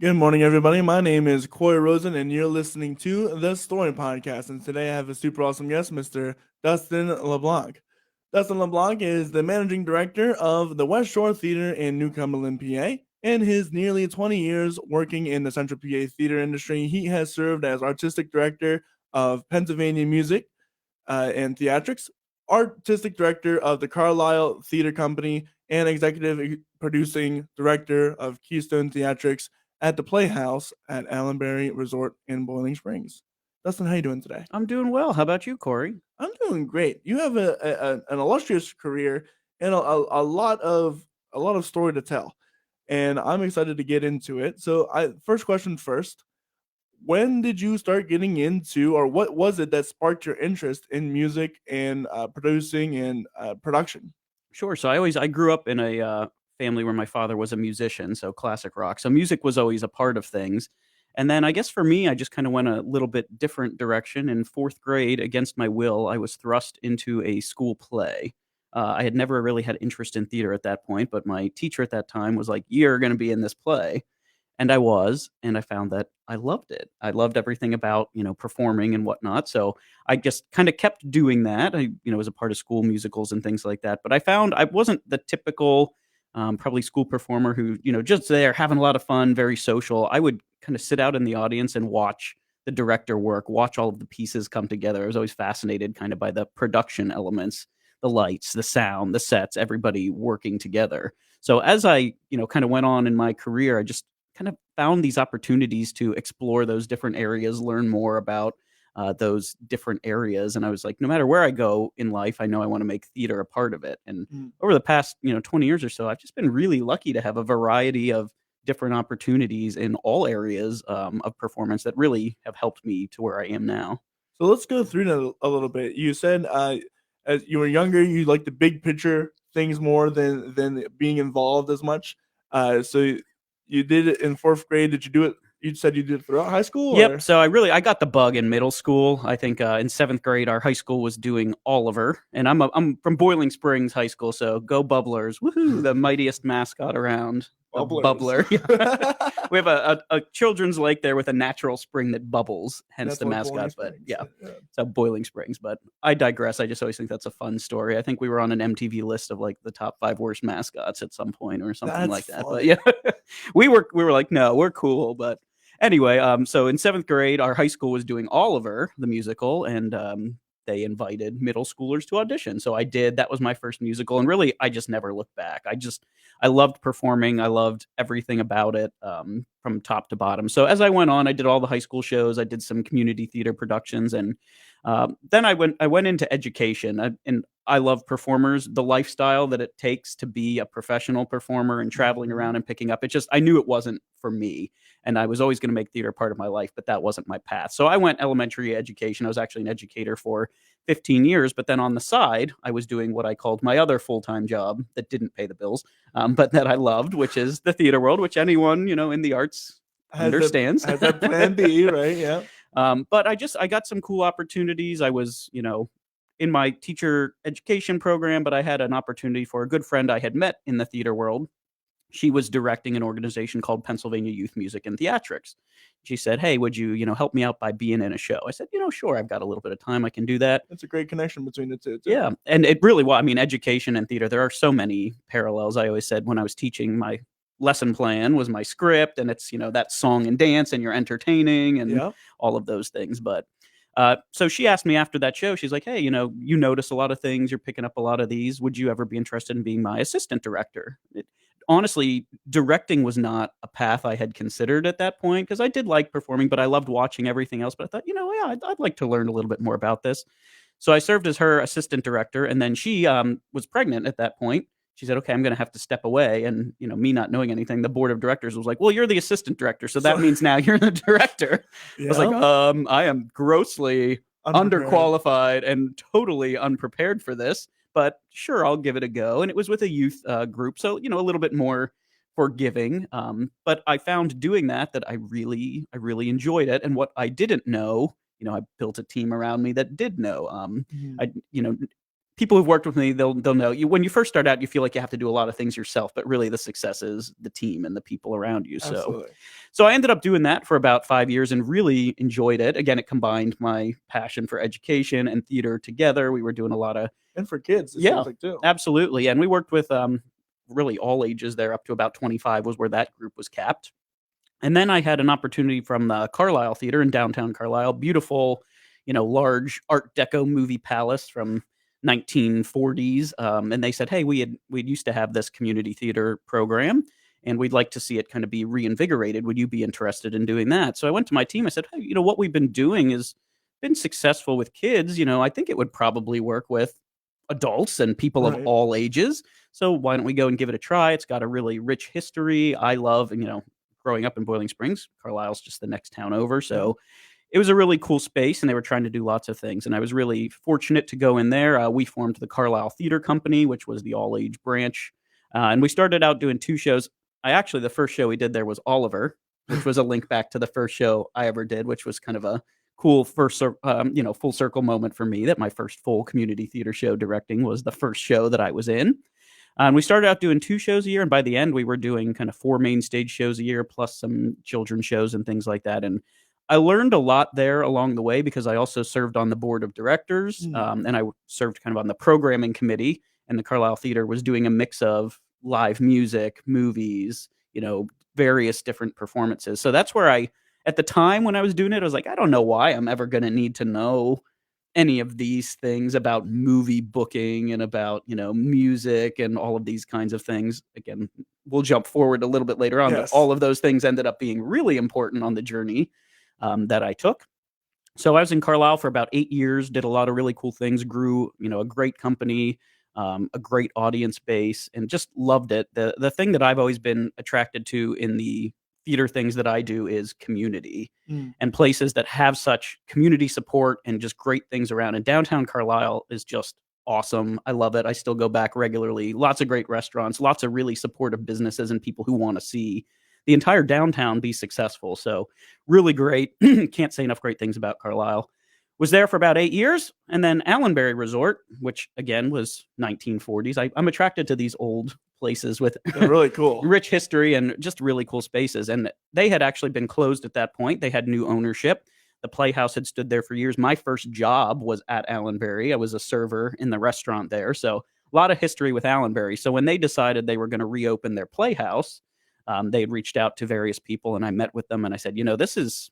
Good morning, everybody. My name is Corey Rosen, and you're listening to the Story Podcast. And today I have a super awesome guest, Mr. Dustin LeBlanc. Dustin LeBlanc is the managing director of the West Shore Theater in New Cumberland, PA. In his nearly 20 years working in the Central PA theater industry, he has served as artistic director of Pennsylvania Music and Theatrics, artistic director of the Carlisle Theater Company, and executive producing director of Keystone Theatrics at the Playhouse at Allenberry Resort in Boiling Springs. Dustin, how you doing today? I'm doing well. How about you, Corey? I'm doing great. You have an illustrious career and a lot of story to tell, and I'm excited to get into it. So, first question first: when did you start getting into, or what was it that sparked your interest in music and producing and production? Sure. So I grew up in a family where my father was a musician, so classic rock. So music was always a part of things. And then I guess for me, I just kind of went a little bit different direction. In fourth grade, against my will, I was thrust into a school play. I had never really had interest in theater at that point, but my teacher at that time was like, "You're going to be in this play." And I was, and I found that I loved it. I loved everything about, performing and whatnot. So I just kind of kept doing that. Was a part of school musicals and things like that. But I found I wasn't the typical, probably school performer who, just there having a lot of fun, very social. I would kind of sit out in the audience and watch the director work, watch all of the pieces come together. I was always fascinated kind of by the production elements, the lights, the sound, the sets, everybody working together. So as I, kind of went on in my career, I just kind of found these opportunities to explore those different areas, learn more about those different areas. And I was like, no matter where I go in life, I know I want to make theater a part of it. And Mm. over the past, 20 years or so, I've just been really lucky to have a variety of different opportunities in all areas of performance that really have helped me to where I am now. So let's go through that a little bit. You said as you were younger, you like the big picture things more than being involved as much. So you did it in fourth grade. Did you do it? You said you did it throughout high school, Yep. or So I got the bug in middle school. I think in seventh grade, our high school was doing Oliver, and I'm from Boiling Springs High School, so go Bubblers! Woohoo! The mightiest mascot around, the bubblers? bubbler. We have a children's lake there with a natural spring that bubbles, hence That's the why Boiling mascot. But Springs. yeah, Yeah. so Boiling Springs. But I digress. I just always think that's a fun story. I think we were on an MTV list of like the top 5 worst mascots at some point or something That's like that. But funny. yeah, we were like, no, we're cool, but anyway, so in seventh grade, our high school was doing Oliver, the musical, and they invited middle schoolers to audition. So I did. That was my first musical, and really, I just never looked back. I loved performing. I loved everything about it, from top to bottom. So as I went on, I did all the high school shows. I did some community theater productions, and then I went into education, and I love performers, the lifestyle that it takes to be a professional performer and traveling Mhm. around and picking up. It just I knew it wasn't for me, and I was always going to make theater part of my life, but that wasn't my path. So I went elementary education. I was actually an educator for 15 years, but then on the side, I was doing what I called my other full-time job that didn't pay the bills, but that I loved, which is the theater world, which anyone in the arts Has that understands. has that plan B, right? Yeah. But I got some cool opportunities. I was, in my teacher education program, but I had an opportunity for a good friend I had met in the theater world. She was directing an organization called Pennsylvania Youth Music and Theatrics. She said, "Hey, would you, help me out by being in a show?" I said, "Sure. I've got a little bit of time. I can do that." That's a great connection between the two too. Yeah, and it really was. I mean, education and theater, there are so many parallels. I always said when I was teaching, my lesson plan was my script, and it's, that song and dance, and you're entertaining and Yeah. all of those things. But so she asked me after that show, she's like, "Hey, you notice a lot of things, you're picking up a lot of these. Would you ever be interested in being my assistant director?" Honestly, directing was not a path I had considered at that point because I did like performing, but I loved watching everything else. But I thought, yeah, I'd like to learn a little bit more about this. So I served as her assistant director, and then she was pregnant at that point. She said, "Okay, I'm going to have to step away." And me not knowing anything, the board of directors was like, "Well, you're the assistant director, so that So means now you're the director." I was like, yeah, I am grossly unprepared. underqualified and totally unprepared for this, but sure, I'll give it a go." And it was with a youth group, so a little bit more forgiving. But I found doing that I really enjoyed it. And what I didn't know, I built a team around me that did know. Mhm. I people who've worked with me, they'll know you. When you first start out, you feel like you have to do a lot of things yourself, but really the success is the team and the people around you. Absolutely. So I ended up doing that for about 5 years and really enjoyed it. Again, it combined my passion for education and theater together. We were doing a lot of And for kids, it Yeah, seems like too. absolutely. And we worked with really all ages there, up to about 25 was where that group was capped. And then I had an opportunity from the Carlisle Theater in downtown Carlisle, beautiful, large Art Deco movie palace from 1940s. And they said, "Hey, we used to have this community theater program, and we'd like to see it kind of be reinvigorated. Would you be interested in doing that?" So I went to my team. I said, "Hey, what we've been doing has been successful with kids. I think it would probably work with adults and people of Right. all ages. So why don't we go and give it a try? It's got a really rich history. I love, growing up in Boiling Springs, Carlisle's just the next town over. So it was a really cool space, and they were trying to do lots of things. And I was really fortunate to go in there. We formed the Carlisle Theater Company, which was the all age branch. And we started out doing 2 shows. The first show we did there was Oliver, which was a link back to the first show I ever did, which was kind of a cool first, full circle moment for me, that my first full community theater show directing was the first show that I was in. And we started out doing 2 shows a year, and by the end, we were doing kind of 4 main stage shows a year, plus some children's shows and things like that. And I learned a lot there along the way, because I also served on the board of directors, and I served kind of on the programming committee. And the Carlisle Theater was doing a mix of live music, movies, various different performances. So that's where at the time when I was doing it, I was like, I don't know why I'm ever going to need to know any of these things about movie booking and about, music and all of these kinds of things. Again, we'll jump forward a little bit later on, but all of those things ended up being really important on the journey that I took. So I was in Carlisle for about 8 years, did a lot of really cool things, grew, a great company, a great audience base, and just loved it. The thing that I've always been attracted to in the theater things that I do is community and places that have such community support and just great things around. And downtown Carlisle is just awesome. I love it. I still go back regularly. Lots of great restaurants, lots of really supportive businesses, and people who want to see the entire downtown be successful. So really great. Can't say enough great things about Carlisle. Was there for about 8 years, and then Allenberry Resort, which again was 1940s. I'm attracted to these old places with really cool, rich history and just really cool spaces. And they had actually been closed at that point. They had new ownership. The Playhouse had stood there for years. My first job was at Allenberry. I was a server in the restaurant there. So a lot of history with Allenberry. So when they decided they were going to reopen their Playhouse, they had reached out to various people, and I met with them, and I said, this is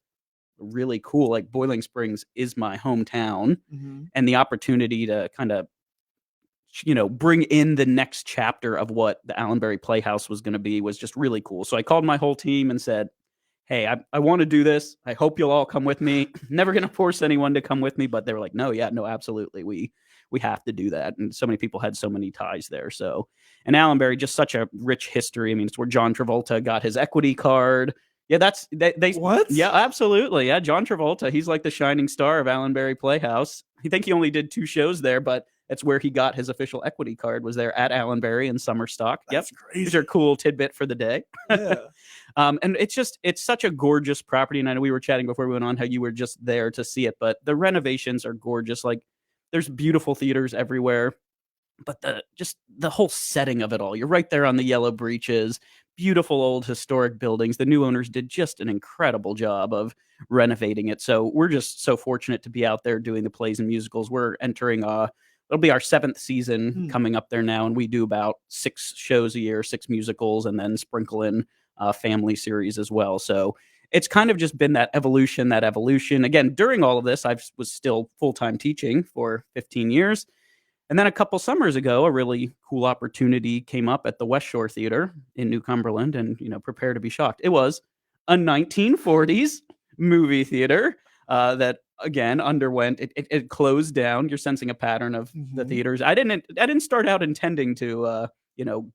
really cool. Like, Boiling Springs is my hometown, and the opportunity to kind of, bring in the next chapter of what the Allenberry Playhouse was going to be was just really cool. So I called my whole team and said, "Hey, I want to do this. I hope you'll all come with me." Never going to force anyone to come with me, but they were like, "No, absolutely. We have to do that." And so many people had so many ties there. So, and Allenberry, just such a rich history. I mean, it's where John Travolta got his equity card. Yeah, they what? Yeah, absolutely. Yeah, John Travolta, he's like the shining star of Allenberry Playhouse. I think he only did 2 shows there, but that's where he got his official equity card, was there at Allenberry in Summerstock. That's crazy. These are cool tidbit for the day. Yeah. And it's such a gorgeous property. And I know we were chatting before we went on how you were just there to see it, but the renovations are gorgeous. Like, there's beautiful theaters everywhere, but the whole setting of it all. You're right there on the yellow breeches, beautiful old historic buildings. The new owners did just an incredible job of renovating it. So we're just so fortunate to be out there doing the plays and musicals. We're entering it'll be our 7th season coming up there now, and we do about 6 shows a year, 6 musicals, and then sprinkle in family series as well. So it's kind of just been that evolution. Again, during all of this, I was still full-time teaching for 15 years. And then a couple summers ago, a really cool opportunity came up at the West Shore Theater in New Cumberland, and, prepare to be shocked. It was a 1940s movie theater that, again, underwent, it closed down. You're sensing a pattern of the theaters. I didn't start out intending to,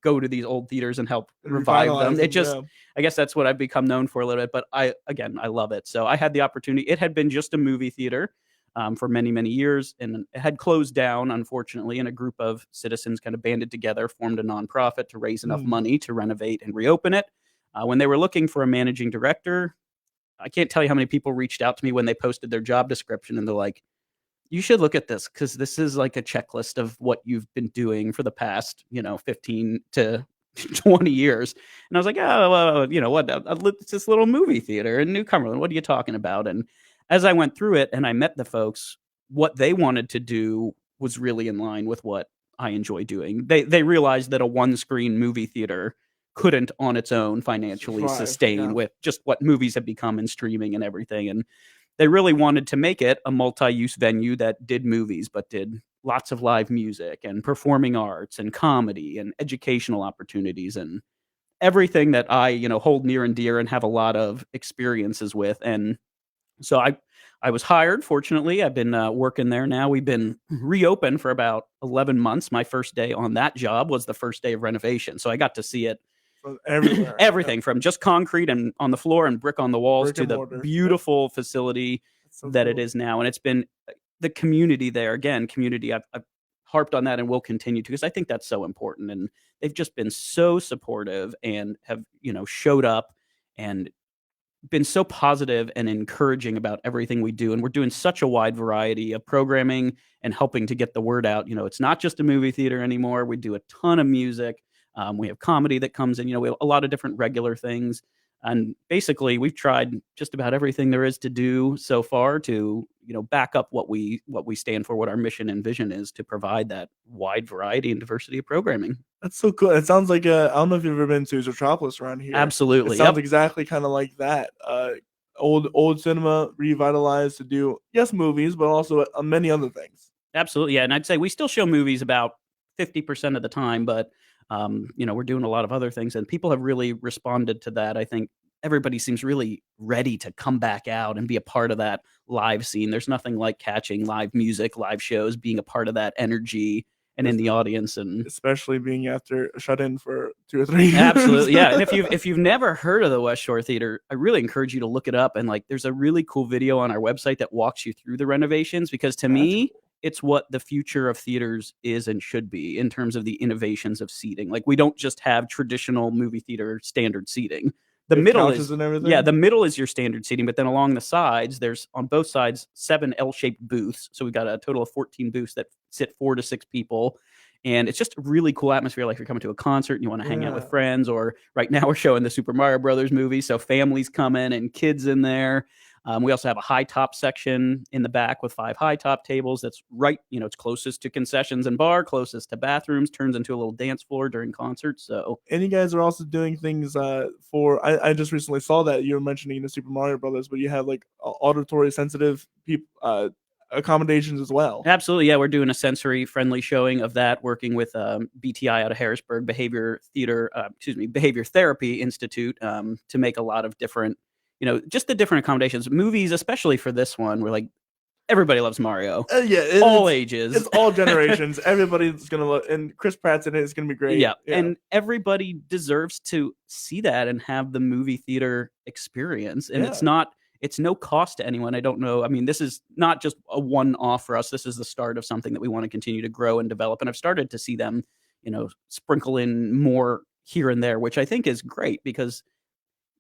go to these old theaters and help revive them. It just, I guess that's what I've become known for a little bit, but I love it. So I had the opportunity. It had been just a movie theater for many, many years, and it had closed down, unfortunately, and a group of citizens kind of banded together, formed a nonprofit to raise enough money to renovate and reopen it. When they were looking for a managing director, I can't tell you how many people reached out to me when they posted their job description, and they're like, you should look at this because this is like a checklist of what you've been doing for the past, 15 to 20 years. And I was like, oh, well, you know what? It's this little movie theater in New Cumberland. What are you talking about? And as I went through it and I met the folks, what they wanted to do was really in line with what I enjoy doing. They realized that a one screen movie theater couldn't on its own financially Survive, sustain yeah. with just what movies have become in streaming and everything. And they really wanted to make it a multi-use venue that did movies, but did lots of live music and performing arts and comedy and educational opportunities and everything that I, hold near and dear and have a lot of experiences with. And so I was hired. Fortunately, I've been working there now. We've been reopened for about 11 months. My first day on that job was the first day of renovation, so I got to see it From everywhere. everything from just concrete and on the floor and brick on the walls Brick to and the mortar. beautiful facility So that it cool. is now. And it's been the community there. Again, community. I've harped on that and will continue to because I think that's so important. And they've just been so supportive and have showed up and been so positive and encouraging about everything we do. And we're doing such a wide variety of programming and helping to get the word out. It's not just a movie theater anymore. We do a ton of music. We have comedy that comes in. We have a lot of different regular things. And basically, we've tried just about everything there is to do so far to, back up what we stand for, what our mission and vision is to provide that wide variety and diversity of programming. That's so cool. It sounds like I don't know if you've ever been to Zootropolis around here. Absolutely. It sounds Yep. exactly kind of like that. Old cinema revitalized to do movies, but also many other things. Absolutely. Yeah. And I'd say we still show movies about 50% of the time, but we're doing a lot of other things and people have really responded to that. I think everybody seems really ready to come back out and be a part of that live scene. There's nothing like catching live music, live shows, being a part of that energy and in the audience. And especially being after shut in for 2 or 3 years. Absolutely. Yeah. And if you've never heard of the West Shore Theater, I really encourage you to look it up. And there's a really cool video on our website that walks you through the renovations because to me, it's what the future of theaters is and should be in terms of the innovations of seating. We don't just have traditional movie theater standard seating. The middle is the middle is your standard seating, but then along the sides, there's on both sides 7 L-shaped booths. So we've got a total of 14 booths that sit 4 to 6 people. And it's just a really cool atmosphere. Like if you're coming to a concert and you want to hang out with friends, or right now we're showing the Super Mario Brothers movie. So families come in and kids in there. We also have a high top section in the back with 5 high top tables. That's right. It's closest to concessions and bar, closest to bathrooms, turns into a little dance floor during concerts. So, and you guys are also doing things for, I just recently saw that you were mentioning the Super Mario Brothers, but you have auditory sensitive people, accommodations as well. Absolutely. Yeah. We're doing a sensory friendly showing of that, working with BTI out of Harrisburg, Behavior Therapy Institute, to make a lot of different, just the different accommodations. Movies, especially for this one, we're everybody loves Mario. All ages. It's all generations. Everybody's going to love, and Chris Pratt's in it. It's going to be great. Yeah. And everybody deserves to see that and have the movie theater experience. And it's no cost to anyone. I don't know. I mean, this is not just a one-off for us. This is the start of something that we want to continue to grow and develop. And I've started to see them, sprinkle in more here and there, which I think is great because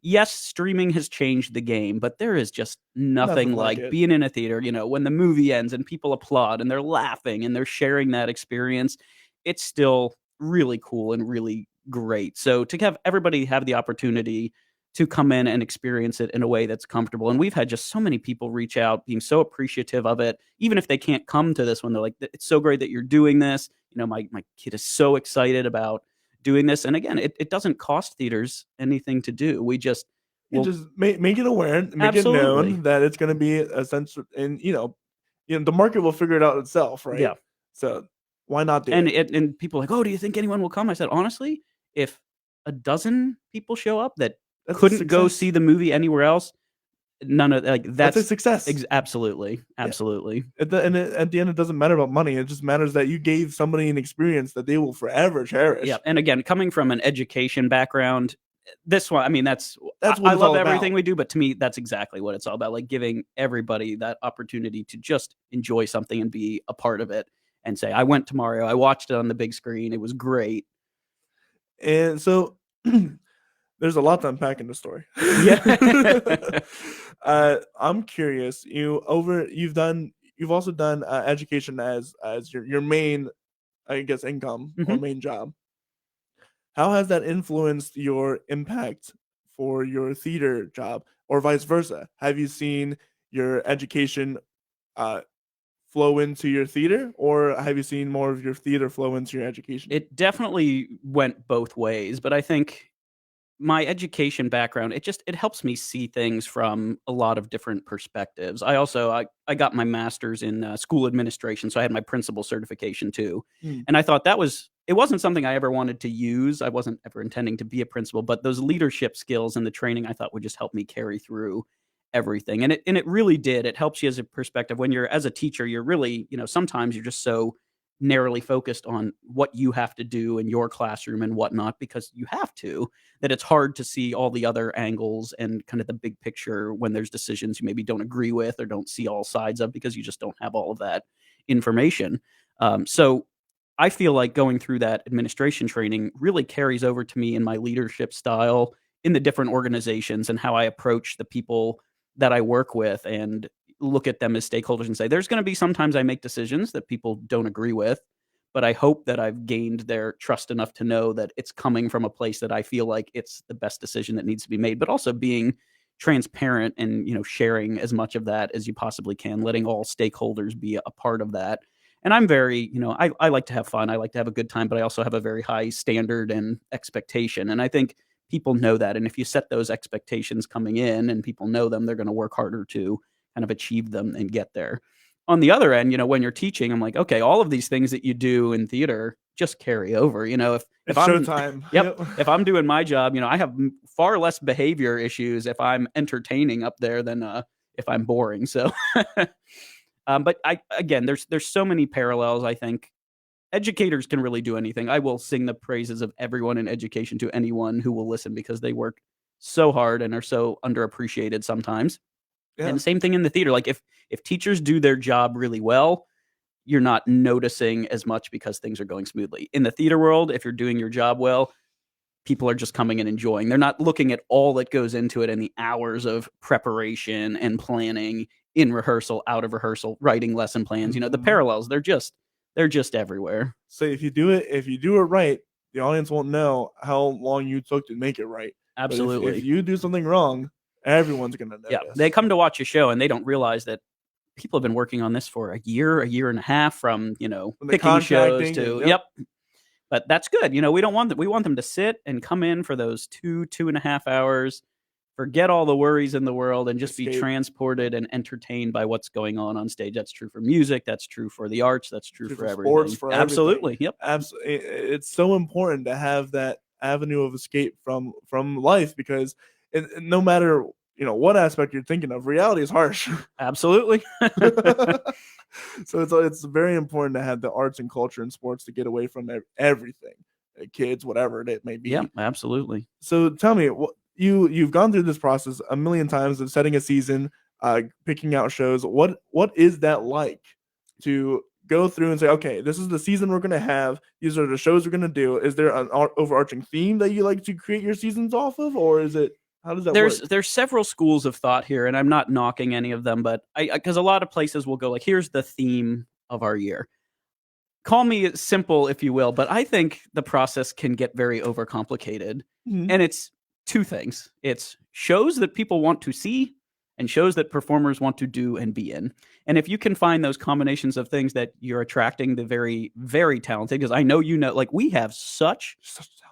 yes, streaming has changed the game, but there is just nothing like being in a theater, when the movie ends and people applaud and they're laughing and they're sharing that experience. It's still really cool and really great. So to have everybody have the opportunity to come in and experience it in a way that's comfortable. And we've had just so many people reach out being so appreciative of it. Even if they can't come to this one, they're like, it's so great that you're doing this. My kid is so excited about doing this. And again, it doesn't cost theaters anything to do. We just make it aware, make it known that it's going to be a sense, and the market will figure it out itself, right? Yeah. So why not do it? And people are like, oh, do you think anyone will come? I said, honestly, if a dozen people show up that couldn't go see the movie anywhere else, none of that's a success. Absolutely. At the end, it doesn't matter about money. It just matters that you gave somebody an experience that they will forever cherish. Yeah. And again, coming from an education background, this one, I mean, that's what I love everything we do, but to me, that's exactly what it's all about. Giving everybody that opportunity to just enjoy something and be a part of it and say, I went to Mario, I watched it on the big screen. It was great. And so there's a lot to unpack in the story. Yeah. I'm curious. You've done you've also done education as your main, I guess, income or Mhm. main job. How has that influenced your impact for your theater job, or vice versa? Have you seen your education uh, flow into your theater, or have you seen more of your theater flow into your education? It definitely went both ways, but I think my education background, it helps me see things from a lot of different perspectives. I got my master's in school administration, so I had my principal certification too. Hmm. And I thought it wasn't something I ever wanted to use. I wasn't ever intending to be a principal, but those leadership skills and the training I thought would just help me carry through everything. And it really did. It helps you as a perspective when you're as a teacher, you're really, sometimes you're just so narrowly focused on what you have to do in your classroom and whatnot because you have to, that it's hard to see all the other angles and kind of the big picture when there's decisions you maybe don't agree with or don't see all sides of because you just don't have all of that information. So I feel like going through that administration training really carries over to me in my leadership style in the different organizations and how I approach the people that I work with and look at them as stakeholders and say, there's going to be sometimes I make decisions that people don't agree with, but I hope that I've gained their trust enough to know that it's coming from a place that I feel like it's the best decision that needs to be made, but also being transparent and, sharing as much of that as you possibly can, letting all stakeholders be a part of that. And I'm very, I like to have fun. I like to have a good time, but I also have a very high standard and expectation. And I think people know that. And if you set those expectations coming in and people know them, they're going to work harder to kind of achieve them and get there. On the other end, when you're teaching, I'm like, okay, all of these things that you do in theater just carry over. If It's I'm showtime. yep, Yep. if I'm doing my job, I have far less behavior issues if I'm entertaining up there than if I'm boring. So, but again, there's so many parallels. I think educators can really do anything. I will sing the praises of everyone in education to anyone who will listen because they work so hard and are so underappreciated sometimes. Yeah. And same thing in the theater. Like if teachers do their job really well, you're not noticing as much because things are going smoothly. In the theater world, if you're doing your job well, people are just coming and enjoying. They're not looking at all that goes into it and the hours of preparation and planning in rehearsal, out of rehearsal, writing lesson plans. The parallels, they're just everywhere. So if you do it right, the audience won't know how long you took to make it right. But if Absolutely. you do something wrong, everyone's gonna Yeah. notice. They come to watch a show and they don't realize that people have been working on this for a year and a half from, From the picking shows contracting to, and yep. But that's good. We don't want that. We want them to sit and come in for those 2.5 hours, forget all the worries in the world and just be Escape. transported and entertained by what's going on stage. That's true for music. That's true for the arts. That's true for everything. Sports, for Absolutely. everything. Yep. It's so important to have that avenue of escape from life because no matter what aspect you're thinking of, reality is harsh. Absolutely. So it's very important to have the arts and culture and sports to get away from everything, kids, whatever it may be. Yeah, absolutely. So tell me, you've gone through this process a million times of setting a season, picking out shows. What is that like to go through and say, okay, this is the season we're gonna have. These are the shows we're gonna do. Is there an overarching theme that you like to create your seasons off of, or is it? How does that work? There's several schools of thought here, and I'm not knocking any of them, but because a lot of places will go like, here's the theme of our year. Call me simple, if you will, but I think the process can get very overcomplicated. Mhm. And it's two things. It's shows that people want to see and shows that performers want to do and be in. And if you can find those combinations of things that you're attracting the very, very talented, because I know like we have such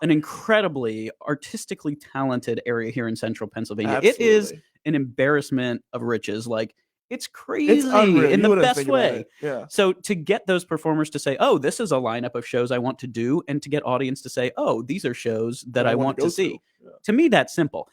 an incredibly artistically talented area here in central Pennsylvania. It is Absolutely. an embarrassment of riches. Like it's It's crazy unreal. in You the wouldn't best think about way. it. Yeah. So to get those performers to say, "Oh, this is a lineup of shows I want to do," and to get audience to say, "Oh, these are shows that I wanna want go to see." Yeah. To me, that's simple.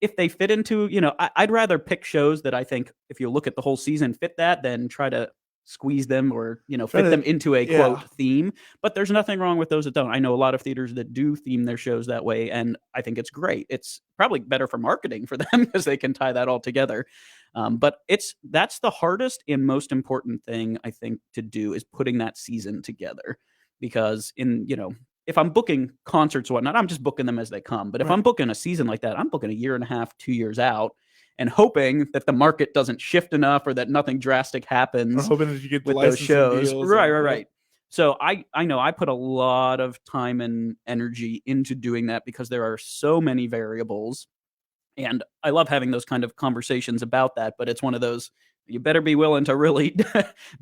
If they fit into, I'd rather pick shows that I think, if you look at the whole season, fit that than try to squeeze them or Try fit to- them into a yeah. quote theme. But there's nothing wrong with those that don't. I know a lot of theaters that do theme their shows that way, and I think it's great. It's probably better for marketing for them because they can tie that all together. But that's the hardest and most important thing I think to do is putting that season together. Because if I'm booking concerts or whatnot, I'm just booking them as they come. But if Right. I'm booking a season like that, I'm booking a year and a half, 2 years out. and hoping that the market doesn't shift enough or that nothing drastic Or happens hoping that you get the with those licensing shows. deals. Right. So I know I put a lot of time and energy into doing that because there are so many variables. And I love having those kind of conversations about that, but it's one of those, you better be willing to really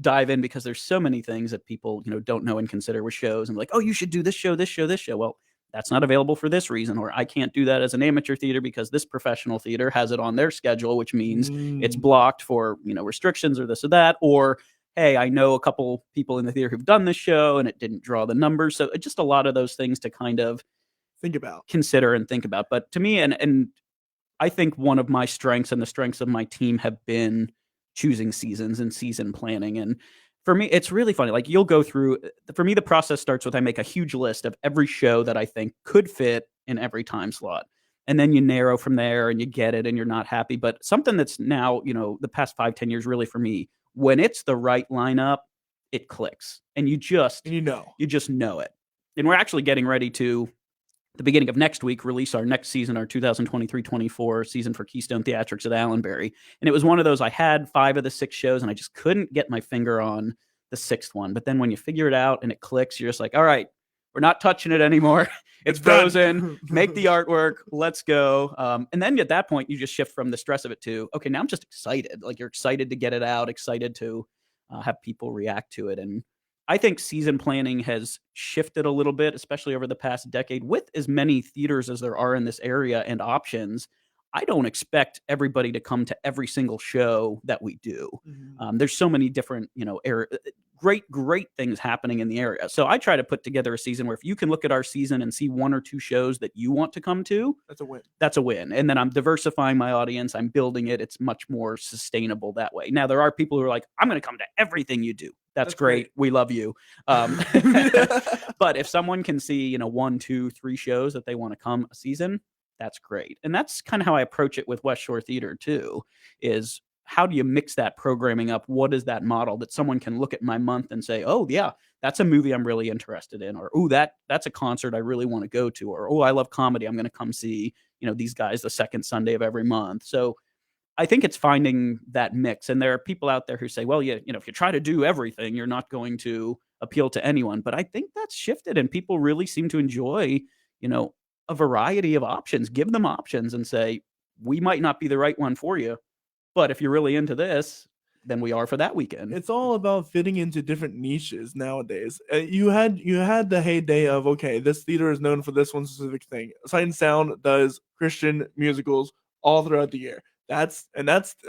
dive in because there's so many things that people, don't know and consider with shows and like, oh, you should do this show, this show, this show. Well, that's not available for this reason, or I can't do that as an amateur theater because this professional theater has it on their schedule, which means it's blocked for, restrictions or this or that, or hey, I know a couple people in the theater who've done this show and it didn't draw the numbers. So just a lot of those things to kind of think about, consider and think about. But to me, and I think one of my strengths and the strengths of my team have been choosing seasons and season planning. And for me, it's really funny. Like you'll go through, for me, the process starts with I make a huge list of every show that I think could fit in every time slot. And then you narrow from there and you get it and you're not happy. But something that's now, the past 5-10 years really for me, when it's the right lineup, it clicks. And you just know it. And we're actually getting ready to, the beginning of next week, release our next season, our 2023-24 season for Keystone Theatrics at Allenberry. And it was one of those, I had 5 of the 6 shows and I just couldn't get my finger on the 6th one. But then when you figure it out and it clicks, you're just like, all right, we're not touching it anymore. It's frozen. Make the artwork. Let's go. And then at that point, you just shift from the stress of it to, okay, now I'm just excited. Like you're excited to get it out, excited to have people react to it. And I think season planning has shifted a little bit, especially over the past decade. With as many theaters as there are in this area and options, I don't expect everybody to come to every single show that we do. There's so many different, great things happening in the area. So I try to put together a season where if you can look at our season and see 1 or 2 shows that you want to come to, that's a win. That's a win. And then I'm diversifying my audience. I'm building it. It's much more sustainable that way. Now, there are people who are like, I'm going to come to everything you do. That's great. We love you. But if someone can see, 1, 2, 3 shows that they want to come a season, that's great. And that's kind of how I approach it with West Shore Theater too, is how do you mix that programming up? What is that model that someone can look at my month and say, oh yeah, that's a movie I'm really interested in, or oh, that's a concert I really want to go to, or oh, I love comedy, I'm going to come see, these guys the second Sunday of every month. So I think it's finding that mix. And there are people out there who say, well, yeah, if you try to do everything, you're not going to appeal to anyone. But I think that's shifted and people really seem to enjoy, a variety of options. Give them options and say, we might not be the right one for you, but if you're really into this, then we are for that weekend. It's all about fitting into different niches nowadays. You had the heyday of, okay, this theater is known for this one specific thing. Sight and Sound does Christian musicals all throughout the year. That's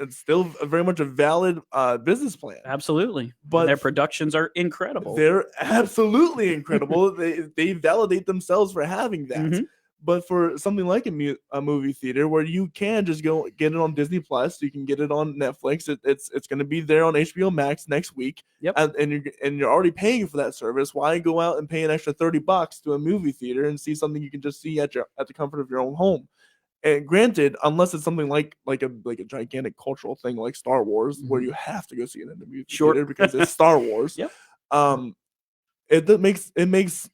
still very much a valid business plan. Absolutely. But and their productions are incredible. They're absolutely incredible. they validate themselves for having that. Mm-hmm. But for something like a movie theater where you can just go get it on Disney Plus, you can get it on Netflix. It's going to be there on HBO Max next week. Yep. And you're already paying for that service. Why go out and pay an extra $30 to a movie theater and see something you can just see at the comfort of your own home? And granted, unless it's something like a gigantic cultural thing like Star Wars, mm-hmm. where you have to go see it in the movie theater because it's Star Wars. Yep. It makes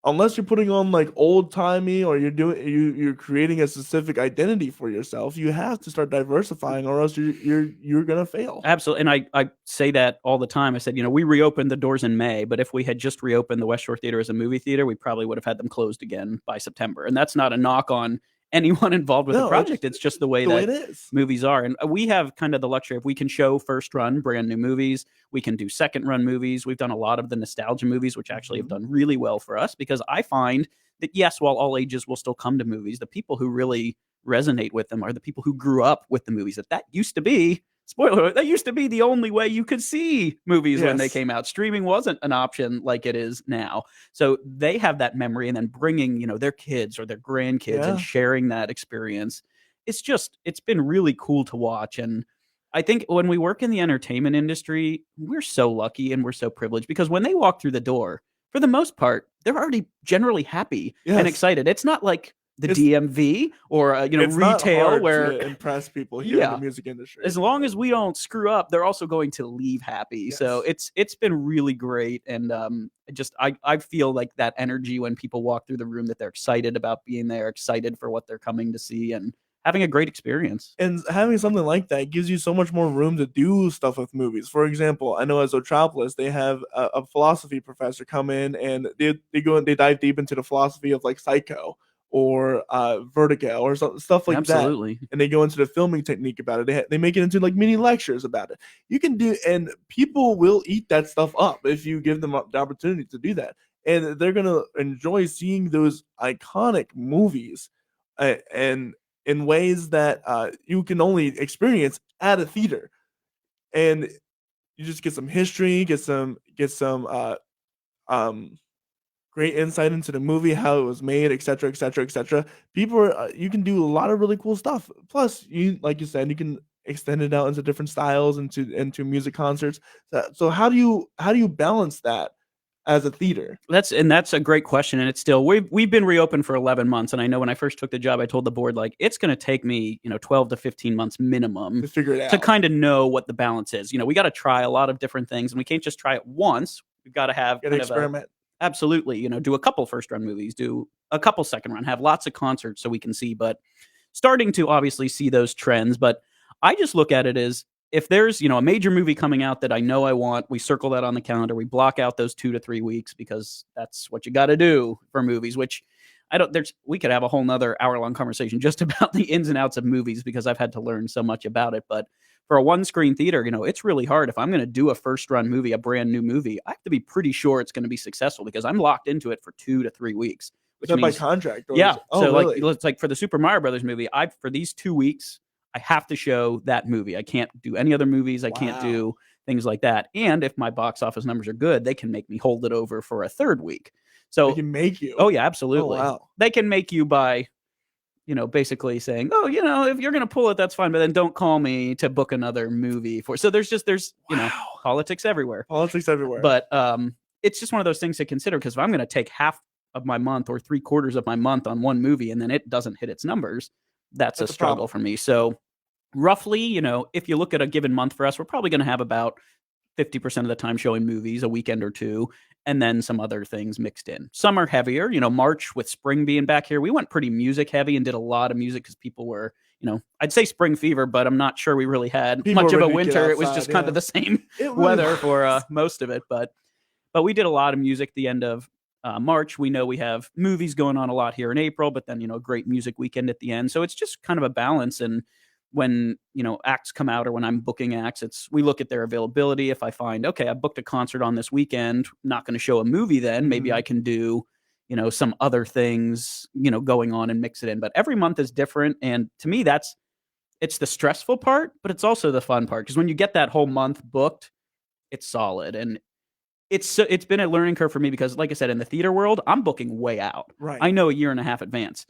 unless you're putting on like old timey or you're creating a specific identity for yourself, you have to start diversifying or else you're gonna fail. Absolutely. And I say that all the time. I said, we reopened the doors in May, but if we had just reopened the West Shore Theater as a movie theater, we probably would have had them closed again by September. And that's not a knock on anyone involved with the project. It's just the way that it is. Movies are. And we have kind of the luxury of we can show first run brand new movies. We can do second run movies. We've done a lot of the nostalgia movies, which actually have done really well for us because I find that, yes, while all ages will still come to movies, the people who really resonate with them are the people who grew up with the movies. That used to be, spoiler alert, that used to be the only way you could see movies when they came out. Streaming wasn't an option like it is now. So they have that memory and then bringing, their kids or their grandkids and sharing that experience. It's been really cool to watch. And I think when we work in the entertainment industry, we're so lucky and we're so privileged because when they walk through the door, for the most part, they're already generally happy and excited. It's not like the DMV or retail where to impress people here in the music industry. As long as we don't screw up, they're also going to leave happy. Yes. So it's been really great, and I feel like that energy when people walk through the room that they're excited about being there, excited for what they're coming to see, and having a great experience. And having something like that gives you so much more room to do stuff with movies. For example, I know as Otropolis, they have a philosophy professor come in and they go and they dive deep into the philosophy of like Psycho or Vertigo or stuff like that. Absolutely. And they go into the filming technique about it. They make it into like mini lectures about it. You can do, and people will eat that stuff up if you give them the opportunity to do that. And they're going to enjoy seeing those iconic movies and in ways that you can only experience at a theater, and you just get some history, get some um, great insight into the movie, how it was made, etc., etc., etc. People are you can do a lot of really cool stuff. Plus, you like you said, you can extend it out into different styles, into music concerts. So how do you balance that as a theater? That's a great question, and it's still we've been reopened for 11 months, and I know when I first took the job, I told the board like it's going to take me 12 to 15 months minimum To figure it out. to kind of know what the balance is. We got to try a lot of different things, and we can't just try it once. We've got to have Gotta kind of experiment. absolutely, do a couple first run movies, do a couple second run, have lots of concerts so we can see, but starting to obviously see those trends. But I just look at it as if there's a major movie coming out that I know I want, we circle that on the calendar. We block out those 2 to 3 weeks because that's what you got to do for movies. Which we could have a whole nother hour-long conversation just about the ins and outs of movies because I've had to learn so much about it. But for a one-screen theater, it's really hard. If I'm going to do a first-run movie, a brand new movie, I have to be pretty sure it's going to be successful because I'm locked into it for 2 to 3 weeks. Which means, by contract? Yeah. So really? it's like for the Super Mario Brothers movie, for these 2 weeks, I have to show that movie. I can't do any other movies. I can't do things like that. And if my box office numbers are good, they can make me hold it over for a third week. So they can make you. Oh yeah, absolutely. Oh, wow. They can make you by, basically saying, oh, if you're going to pull it, that's fine. But then don't call me to book another movie for. So there's politics everywhere. Politics everywhere. But it's just one of those things to consider because if I'm going to take half of my month or 3/4 of my month on one movie and then it doesn't hit its numbers, that's a struggle for me. So roughly, if you look at a given month for us, we're probably going to have about 50% of the time showing movies, a weekend or two, and then some other things mixed in. Some are heavier. March with spring being back here, we went pretty music heavy and did a lot of music because people were, I'd say spring fever, but I'm not sure we really had much of a winter. Outside, it was just kind of the same weather for most of it. But we did a lot of music the end of March. We know we have movies going on a lot here in April, but then, a great music weekend at the end. So it's just kind of a balance. And when, acts come out or when I'm booking acts, we look at their availability. If I find, okay, I booked a concert on this weekend, not going to show a movie then, maybe I can do, some other things, going on and mix it in. But every month is different. And to me, it's the stressful part, but it's also the fun part. Because when you get that whole month booked, it's solid. And it's been a learning curve for me because, like I said, in the theater world, I'm booking way out. Right. I know a year and a half advance.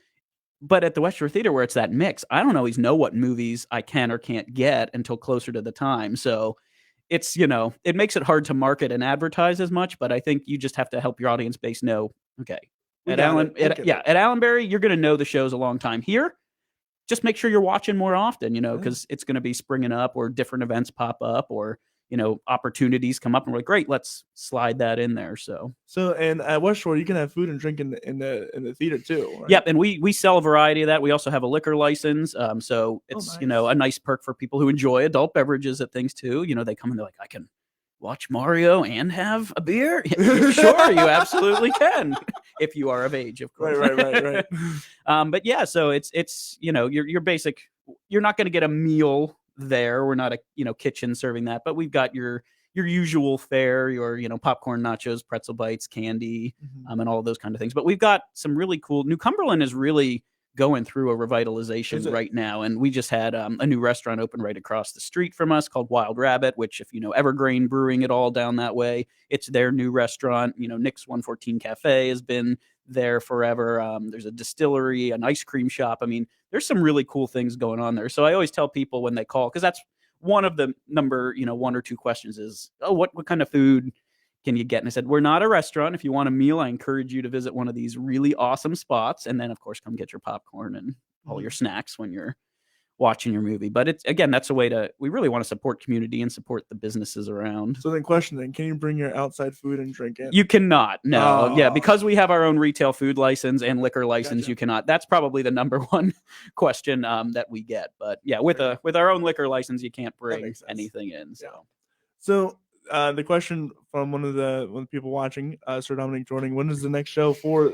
But at the West Shore Theater, where it's that mix, I don't always know what movies I can or can't get until closer to the time. So it's, it makes it hard to market and advertise as much, but I think you just have to help your audience base know, okay, at Allenberry, you're going to know the show's a long time. Here, just make sure you're watching more often, because it's going to be springing up or different events pop up or, opportunities come up and we're like, great, let's slide that in there. So and at West Shore, you can have food and drink in the theater too. Right? Yep, and we sell a variety of that. We also have a liquor license, so it's nice. A nice perk for people who enjoy adult beverages at things too. They come and they're like, I can watch Mario and have a beer. Sure, you absolutely can if you are of age, of course. Right. But yeah, so it's your basic. You're not going to get a meal there. We're not a kitchen serving that, but we've got your usual fare, your popcorn, nachos, pretzel bites, candy, and all of those kind of things. But we've got some really cool. New Cumberland is really going through a revitalization right now, and we just had a new restaurant open right across the street from us called Wild Rabbit. Which, if you know Evergreen Brewing at all down that way, it's their new restaurant. Nick's 114 Cafe has been there forever. There's a distillery, an ice cream shop. I mean, there's some really cool things going on there. So I always tell people when they call, because that's one of the number, 1 or 2 questions is, oh, what kind of food can you get? And I said, we're not a restaurant. If you want a meal, I encourage you to visit one of these really awesome spots. And then, of course, come get your popcorn and all your snacks when you're watching your movie. But it's, again, that's a way we really want to support community and support the businesses around. So then question, can you bring your outside food and drink it? You cannot. No. Yeah, Oh. because we have our own retail food license and liquor license, Gotcha. you cannot. That's probably the number one question that we get. But yeah, with our own liquor license, you can't bring anything in. So the question from one of the people watching, Sir Dominic Jordan, when is the next show for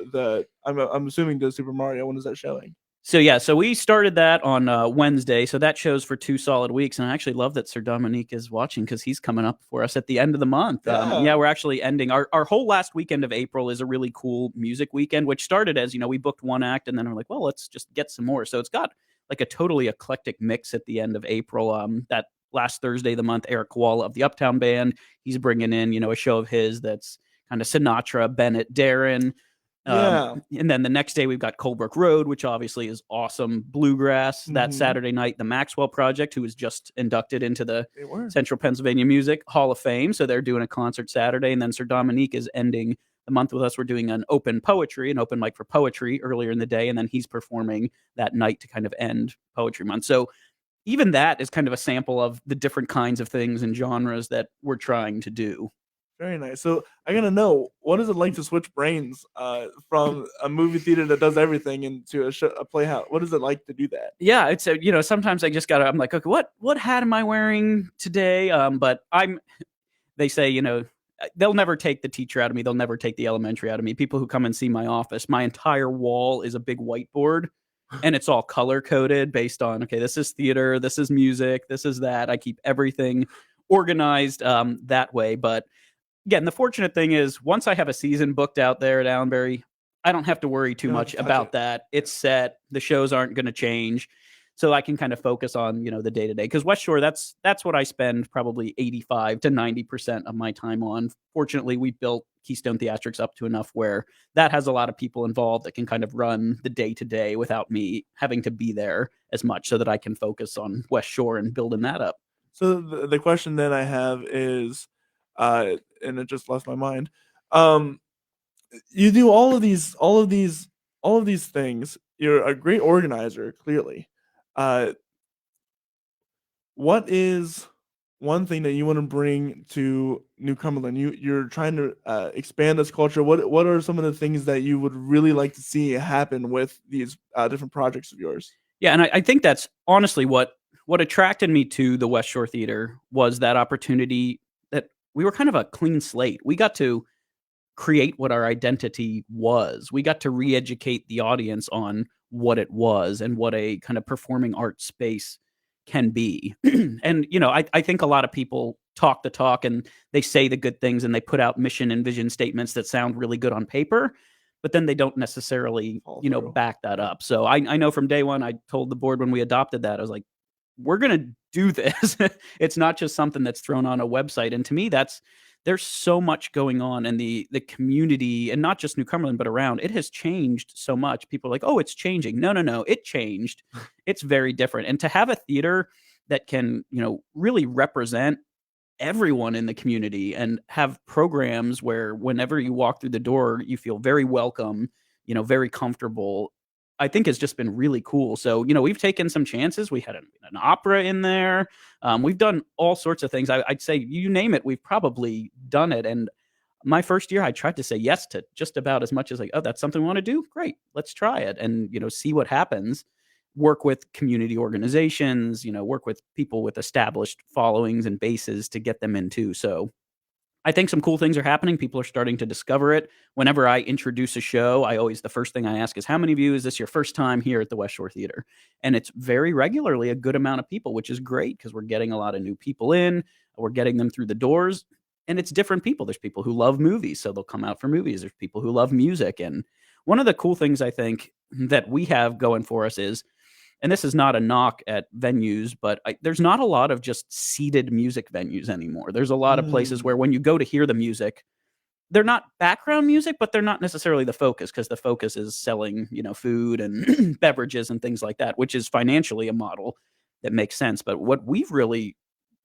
I'm assuming the Super Mario, when is that showing? So we started that on Wednesday. So that shows for 2 solid weeks. And I actually love that Sir Dominique is watching because he's coming up for us at the end of the month. Yeah. We're actually ending our whole last weekend of April is a really cool music weekend, which started as, we booked one act and then we're like, well, let's just get some more. So it's got like a totally eclectic mix at the end of April. That last Thursday of the month, Eric Koala of the Uptown Band, he's bringing in, a show of his that's kind of Sinatra, Bennett, Darren. And then the next day we've got Colebrook Road, which obviously is awesome bluegrass. That Saturday night, the Maxwell Project, who was just inducted into the Central Pennsylvania Music Hall of Fame. So they're doing a concert Saturday. And then Sir Dominique is ending the month with us. We're doing an open mic for poetry earlier in the day. And then he's performing that night to kind of end Poetry Month. So even that is kind of a sample of the different kinds of things and genres that we're trying to do. Very nice. So I gotta know, what is it like to switch brains from a movie theater that does everything into a Playhouse? What is it like to do that? Yeah, it's sometimes I just I'm like, okay, what hat am I wearing today? But they say, they'll never take the teacher out of me. They'll never take the elementary out of me. People who come and see my office, my entire wall is a big whiteboard. And it's all color coded based on, okay, this is theater, this is music, this is that. I keep everything organized that way. But again, the fortunate thing is once I have a season booked out there at Allenberry, I don't have to worry too much about that. It's set. The shows aren't going to change. So I can kind of focus on, the day-to-day. Because West Shore, that's what I spend probably 85 to 90% of my time on. Fortunately, we built Keystone Theatrics up to enough where that has a lot of people involved that can kind of run the day-to-day without me having to be there as much so that I can focus on West Shore and building that up. So the question then I have is, and it just left my mind. You do all of these things. You're a great organizer, clearly. What is one thing that you want to bring to New Cumberland? You're trying to expand this culture. What are some of the things that you would really like to see happen with these different projects of yours? Yeah, and I think that's honestly what attracted me to the West Shore Theater was that opportunity that we were kind of a clean slate. We got to create what our identity was. We got to re-educate the audience on what it was and what a kind of performing arts space can be. And, I think a lot of people talk the talk and they say the good things and they put out mission and vision statements that sound really good on paper, but then they don't necessarily, back that up. So I know from day one, I told the board when we adopted that, I was like, we're going to do this. It's not just something that's thrown on a website. And to me, there's so much going on in the community, and not just New Cumberland, but around. It has changed so much. People are like, oh, it's changing. No, it changed. It's very different. And to have a theater that can, really represent everyone in the community and have programs where whenever you walk through the door, you feel very welcome, very comfortable, I think has just been really cool. So, we've taken some chances. We had an opera in there. We've done all sorts of things. I'd say you name it, we've probably done it. And my first year, I tried to say yes to just about as much as like, oh, that's something we want to do. Great, let's try it and, see what happens. Work with community organizations, work with people with established followings and bases to get them in too. So I think some cool things are happening. People are starting to discover it. Whenever I introduce a show, the first thing I ask is, how many of you is this your first time here at the West Shore Theater? And it's very regularly a good amount of people, which is great because we're getting a lot of new people in. We're getting them through the doors. And it's different people. There's people who love movies, so they'll come out for movies. There's people who love music. And one of the cool things I think that we have going for us is, and this is not a knock at venues, but there's not a lot of just seated music venues anymore. There's a lot of places where when you go to hear the music, they're not background music, but they're not necessarily the focus because the focus is selling, food and beverages and things like that, which is financially a model that makes sense. But what we've really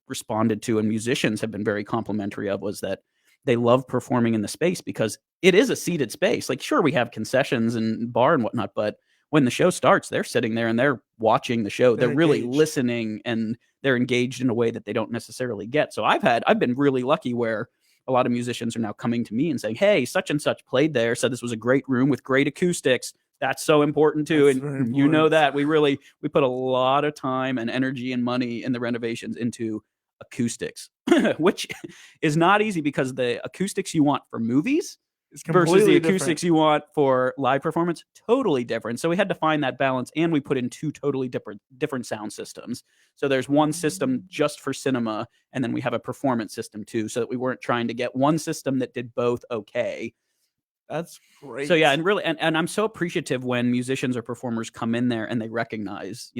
responded to and musicians have been very complimentary of was that they love performing in the space because it is a seated space. Like, sure, we have concessions and bar and whatnot, but when the show starts, they're sitting there and they're watching the show. They're really engaged. listening, and they're engaged in a way that they don't necessarily get. So I've been really lucky where a lot of musicians are now coming to me and saying, hey, such and such played there, said this was a great room with great acoustics. That's so important too. That's And very you know important. that we put a lot of time and energy and money in the renovations into acoustics, which is not easy because the acoustics you want for movies It's versus completely the different. acoustics you want for live performance, totally different. So we had to find that balance, and we put in two totally different sound systems. So there's one system just for cinema, and then we have a performance system too, so that we weren't trying to get one system that did both okay. That's great. So yeah, and really, and I'm so appreciative when musicians or performers come in there and they recognize,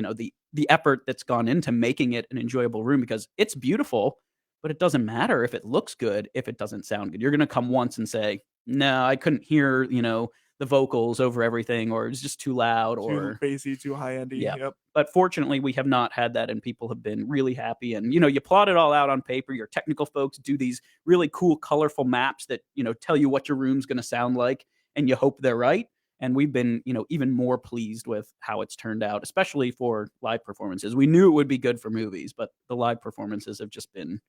the effort that's gone into making it an enjoyable room, because it's beautiful, but it doesn't matter if it looks good if it doesn't sound good. You're going to come once and say, no, I couldn't hear, the vocals over everything, or it's just too loud, too or bassy, too high-endy. yeah. Yep. But fortunately, we have not had that, and people have been really happy. And, you plot it all out on paper. Your technical folks do these really cool, colorful maps that, tell you what your room's going to sound like, and you hope they're right. And we've been, even more pleased with how it's turned out, especially for live performances. We knew it would be good for movies, but the live performances have just been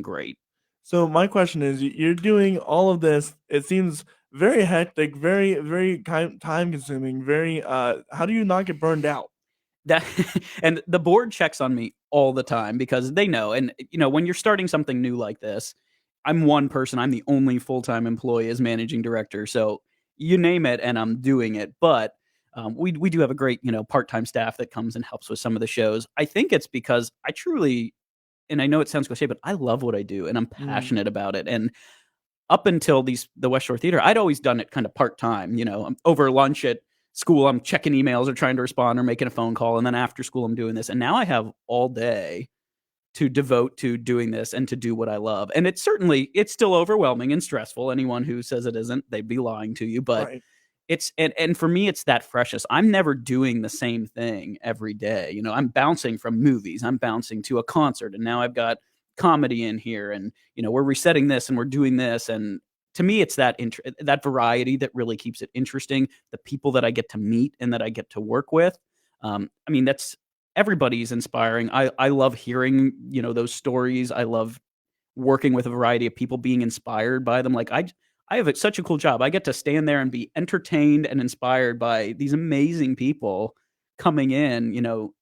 great. So my question is, you're doing all of this. It seems very hectic, very, very time-consuming. Very. How do you not get burned out? That and the board checks on me all the time because they know. And when you're starting something new like this, I'm one person. I'm the only full-time employee as managing director. So you name it, and I'm doing it. But we do have a great part-time staff that comes and helps with some of the shows. I think it's because I truly, and I know it sounds cliche, but I love what I do, and I'm passionate about it. And up until the West Shore Theater, I'd always done it kind of part-time. I'm over lunch at school, I'm checking emails or trying to respond or making a phone call, and then after school I'm doing this. And now I have all day to devote to doing this and to do what I love. And it's still overwhelming and stressful. Anyone who says it isn't, they'd be lying to you. But Right. it's and for me, it's that freshness. I'm never doing the same thing every day. I'm bouncing from movies, I'm bouncing to a concert, and now I've got comedy in here, and we're resetting this and we're doing this. And to me, it's that variety that really keeps it interesting. The people that I get to meet and that I get to work with. That's everybody's inspiring. I love hearing those stories. I love working with a variety of people, being inspired by them. Like I have such a cool job. I get to stand there and be entertained and inspired by these amazing people coming in,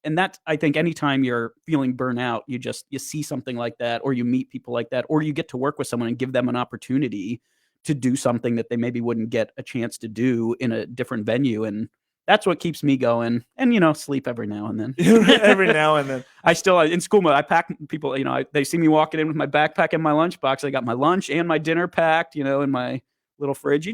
and that, I think, anytime you're feeling burnout, you see something like that, or you meet people like that, or you get to work with someone and give them an opportunity to do something that they maybe wouldn't get a chance to do in a different venue. And that's what keeps me going. And, sleep every now and then. Every now and then. I still, in school mode, I pack people, they see me walking in with my backpack and my lunchbox. I got my lunch and my dinner packed, in my little fridge. You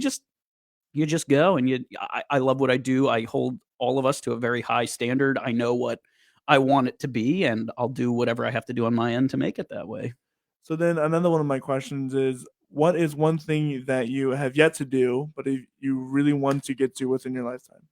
just go, and I love what I do. I hold all of us to a very high standard. I know what I want it to be, and I'll do whatever I have to do on my end to make it that way. So then another one of my questions is, what is one thing that you have yet to do, but you really want to get to within your lifetime?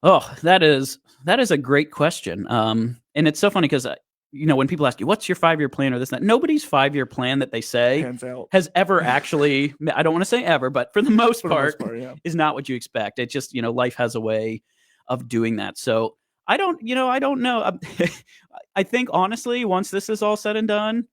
Oh, that is a great question. And it's so funny because, when people ask you, what's your 5-year plan or this, that, nobody's 5-year plan that they say Hands out. has ever actually, I don't want to say ever, but for the most part, Yeah. is not what you expect. It's just, life has a way of doing that. So I don't know. I think, honestly, once this is all said and done,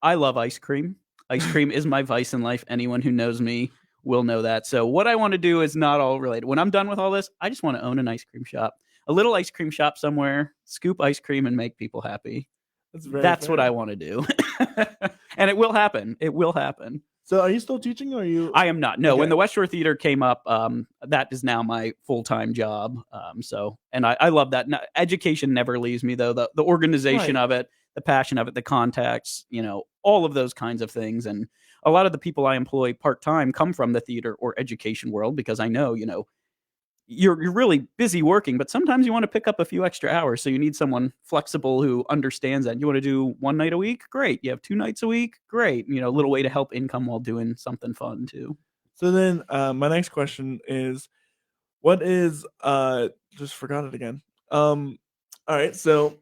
I love ice cream. Ice cream is my vice in life. Anyone who knows me will know that. So what I want to do is not all related. When I'm done with all this, I just want to own an ice cream shop, a little ice cream shop somewhere, scoop ice cream and make people happy. That's what I want to do. And it will happen. It will happen. So are you still teaching, or are you? I am not. No, Okay. When the West Shore Theater came up, that is now my full-time job. And I love that. Education never leaves me, though. The organization of it, the passion of it, the contacts, all of those kinds of things. And a lot of the people I employ part-time come from the theater or education world, because I know, you're really busy working, but sometimes you want to pick up a few extra hours. So you need someone flexible who understands that. You want to do one night a week? Great. You have 2 nights a week? Great. A little way to help income while doing something fun too. So then my next question is, what is just forgot it again. All right, so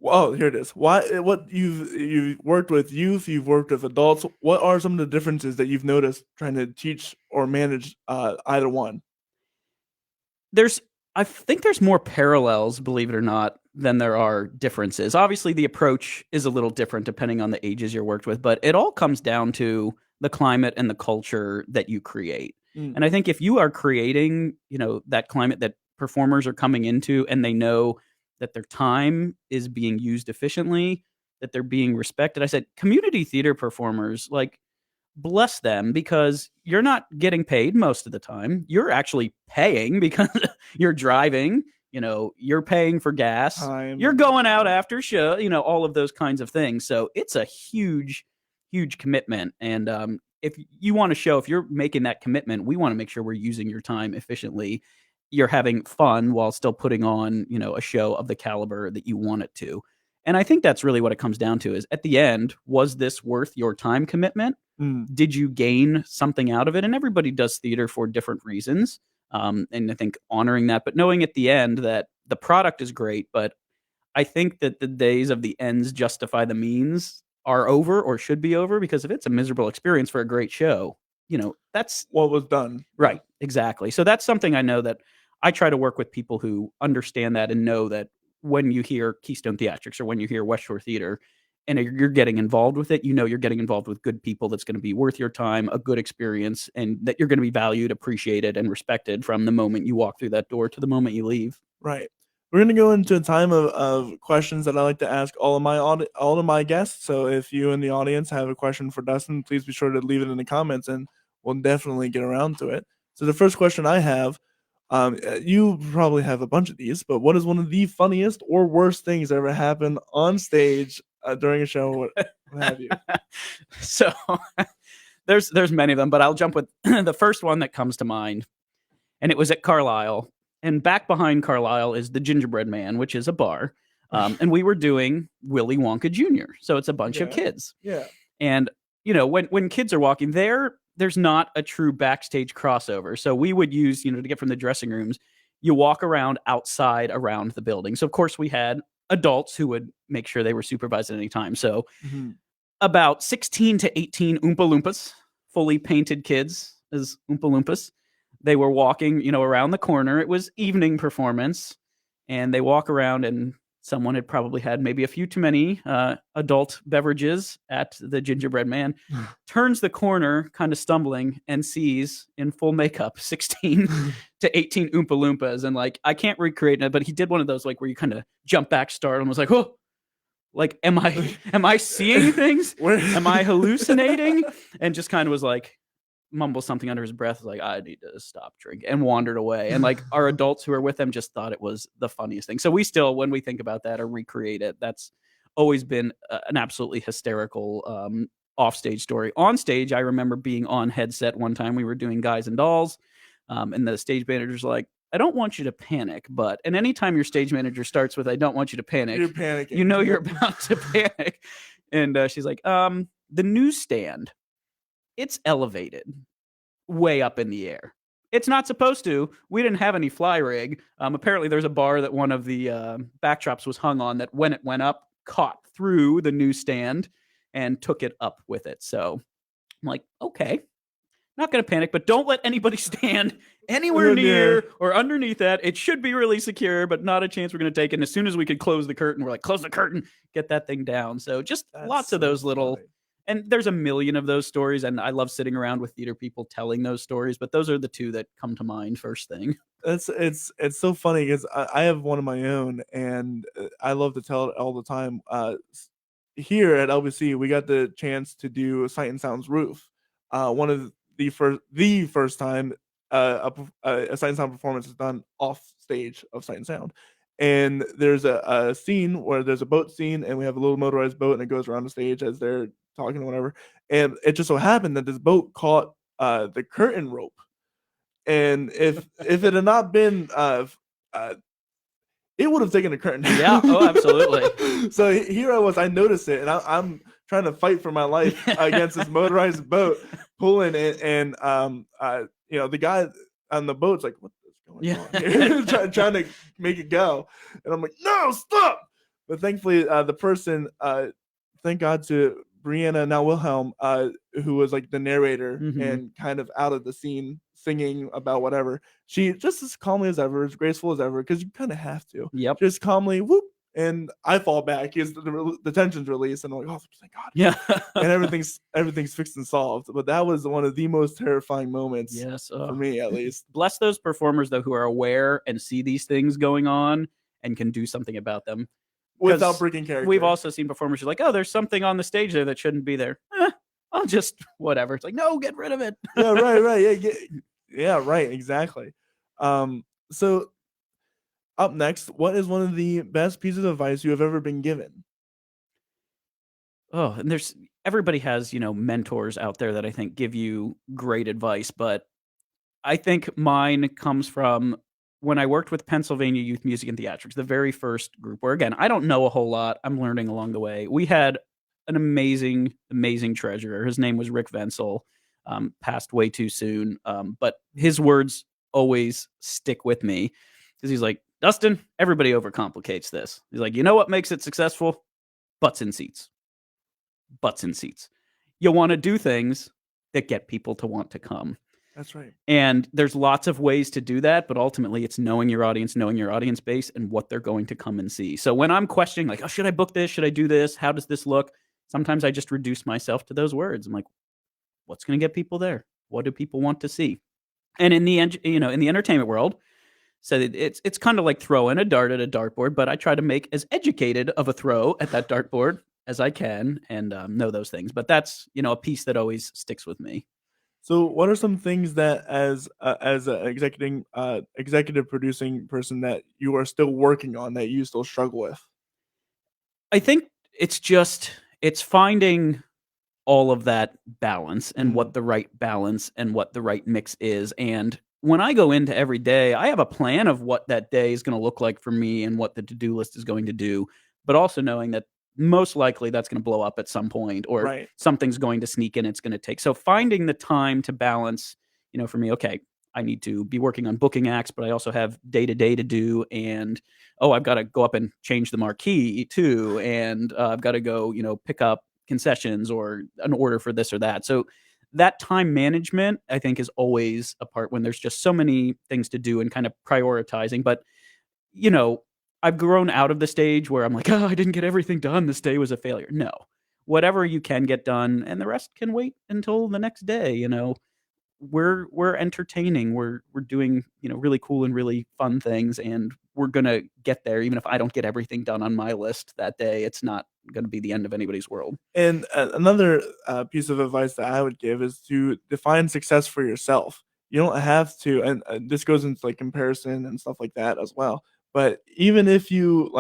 here it is. What you've worked with youth, you've worked with adults. What are some of the differences that you've noticed trying to teach or manage either one? I think there's more parallels, believe it or not, than there are differences. Obviously, the approach is a little different depending on the ages you're worked with, but it all comes down to the climate and the culture that you create. And I think if you are creating, that climate that performers are coming into and they know that their time is being used efficiently, that they're being respected. I said community theater performers, like, bless them, because you're not getting paid most of the time. You're actually paying because you're driving, you're paying for gas, Time. you're going out after show, all of those kinds of things. So it's a huge, huge commitment. And if you want to show, if you're making that commitment, we want to make sure we're using your time efficiently. You're having fun while still putting on, a show of the caliber that you want it to. And I think that's really what it comes down to is at the end, was this worth your time commitment? Did you gain something out of it? And everybody does theater for different reasons. And I think honoring that, but knowing at the end that the product is great, but I think that the days of the ends justify the means are over or should be over, because if it's a miserable experience for a great show, that's what was done. Right. Exactly. So that's something I know that I try to work with people who understand that and know that when you hear Keystone Theatrics or when you hear West Shore Theater, and you're getting involved with it, you're getting involved with good people that's going to be worth your time, a good experience, and that you're going to be valued, appreciated, and respected from the moment you walk through that door to the moment you leave. Right. We're going to go into a time of questions that I like to ask all of my guests. So if you in the audience have a question for Dustin, please be sure to leave it in the comments, and we'll definitely get around to it. So the first question I have, you probably have a bunch of these, but what is one of the funniest or worst things that ever happened on stage during a show? What have you? So there's many of them, but I'll jump with the first one that comes to mind. And it was at Carlisle. And back behind Carlisle is the Gingerbread Man, which is a bar. And we were doing Willy Wonka Jr. So it's a bunch of kids. Yeah. And, when kids are walking there, there's not a true backstage crossover. So we would use, to get from the dressing rooms, you walk around outside around the building. So, of course, we had adults who would make sure they were supervised at any time. So about 16 to 18 Oompa Loompas, fully painted kids as Oompa Loompas. They were walking, around the corner. It was evening performance, and they walk around, and someone had probably had maybe a few too many adult beverages at the Gingerbread Man, turns the corner, kind of stumbling, and sees in full makeup 16 to 18 Oompa Loompas. And I can't recreate it, but he did one of those where you kind of jump back, start, and was like, oh, am I seeing things? Am I hallucinating? And just kind of was mumble something under his breath, I need to stop drinking, and wandered away. And our adults who were with him just thought it was the funniest thing. So we still, when we think about that or recreate it, that's always been an absolutely hysterical offstage story. On stage, I remember being on headset one time. We were doing Guys and Dolls, and the stage manager's like, I don't want you to panic, and anytime your stage manager starts with, I don't want you to panic, you're panicking. You're about to panic. And she's like, the newsstand, it's elevated way up in the air. It's not supposed to. We didn't have any fly rig. Apparently, there's a bar that one of the backdrops was hung on that when it went up, caught through the newsstand and took it up with it. So I'm like, okay, not going to panic, but don't let anybody stand anywhere near or underneath that. It should be really secure, but not a chance we're going to take it. And as soon as we could close the curtain, we're like, close the curtain, get that thing down. So just lots of those little... funny. And there's a million of those stories, and I love sitting around with theater people telling those stories, but those are the two that come to mind first thing. It's so funny because I have one of my own, and I love to tell it all the time. Here at LBC, we got the chance to do Sight and Sound's Roof. One of the first time a Sight and Sound performance is done off stage of Sight and Sound. And there's a scene where there's a boat scene, and we have a little motorized boat, and it goes around the stage as they're talking or whatever. And it just so happened that this boat caught the curtain rope. And if it had not been, it would have taken the curtain down. Yeah, oh, absolutely. So here I noticed it, and I'm trying to fight for my life against this motorized boat pulling it, and the guy on the boat's like, what is going on here? trying to make it go, and I'm like, no, stop. But thankfully, the person, thank God to Brianna, now Wilhelm, who was the narrator and kind of out of the scene singing about whatever, she just as calmly as ever, as graceful as ever, because you kind of have to. Yep. Just calmly, whoop, and I fall back because the tension's released, and I'm like, oh, thank God. Yeah. And everything's fixed and solved. But that was one of the most terrifying moments. Yes. For me, at least. Bless those performers though who are aware and see these things going on and can do something about them without breaking character. We've also seen performers who are like, oh, there's something on the stage there that shouldn't be there. I'll just whatever. It's like, no, get rid of it. Yeah, right. Yeah, right, exactly. So up next, what is one of the best pieces of advice you have ever been given? Oh, and everybody has, mentors out there that I think give you great advice, but I think mine comes from when I worked with Pennsylvania Youth Music and Theatrics, the very first group where, again, I don't know a whole lot. I'm learning along the way. We had an amazing, amazing treasurer. His name was Rick Venzel, passed way too soon. But his words always stick with me because he's like, Dustin, everybody overcomplicates this. He's like, you know what makes it successful? Butts in seats. Butts in seats. You want to do things that get people to want to come. That's right. And there's lots of ways to do that, but ultimately it's knowing your audience base and what they're going to come and see. So when I'm questioning like, oh, should I book this? Should I do this? How does this look? Sometimes I just reduce myself to those words. I'm like, what's going to get people there? What do people want to see? And in the end, in the entertainment world, so it's kind of like throwing a dart at a dartboard, but I try to make as educated of a throw at that dartboard as I can and know those things. But that's, a piece that always sticks with me. So what are some things that as an executive producing person that you are still working on that you still struggle with? I think it's finding all of that balance and what the right balance and what the right mix is. And when I go into every day, I have a plan of what that day is going to look like for me and what the to-do list is going to do, but also knowing that most likely that's going to blow up at some point or something's going to sneak in. It's going to take. So finding the time to balance, for me, okay, I need to be working on booking acts, but I also have day to day to do. And, I've got to go up and change the marquee too. And I've got to go, pick up concessions or an order for this or that. So that time management, I think, is always a part when there's just so many things to do and kind of prioritizing. But, I've grown out of the stage where I'm like, oh, I didn't get everything done. This day was a failure. No, whatever you can get done and the rest can wait until the next day. We're entertaining. We're doing, really cool and really fun things. And we're going to get there. Even if I don't get everything done on my list that day, it's not going to be the end of anybody's world. And another piece of advice that I would give is to define success for yourself. You don't have to, and this goes into like comparison and stuff like that as well. But even if you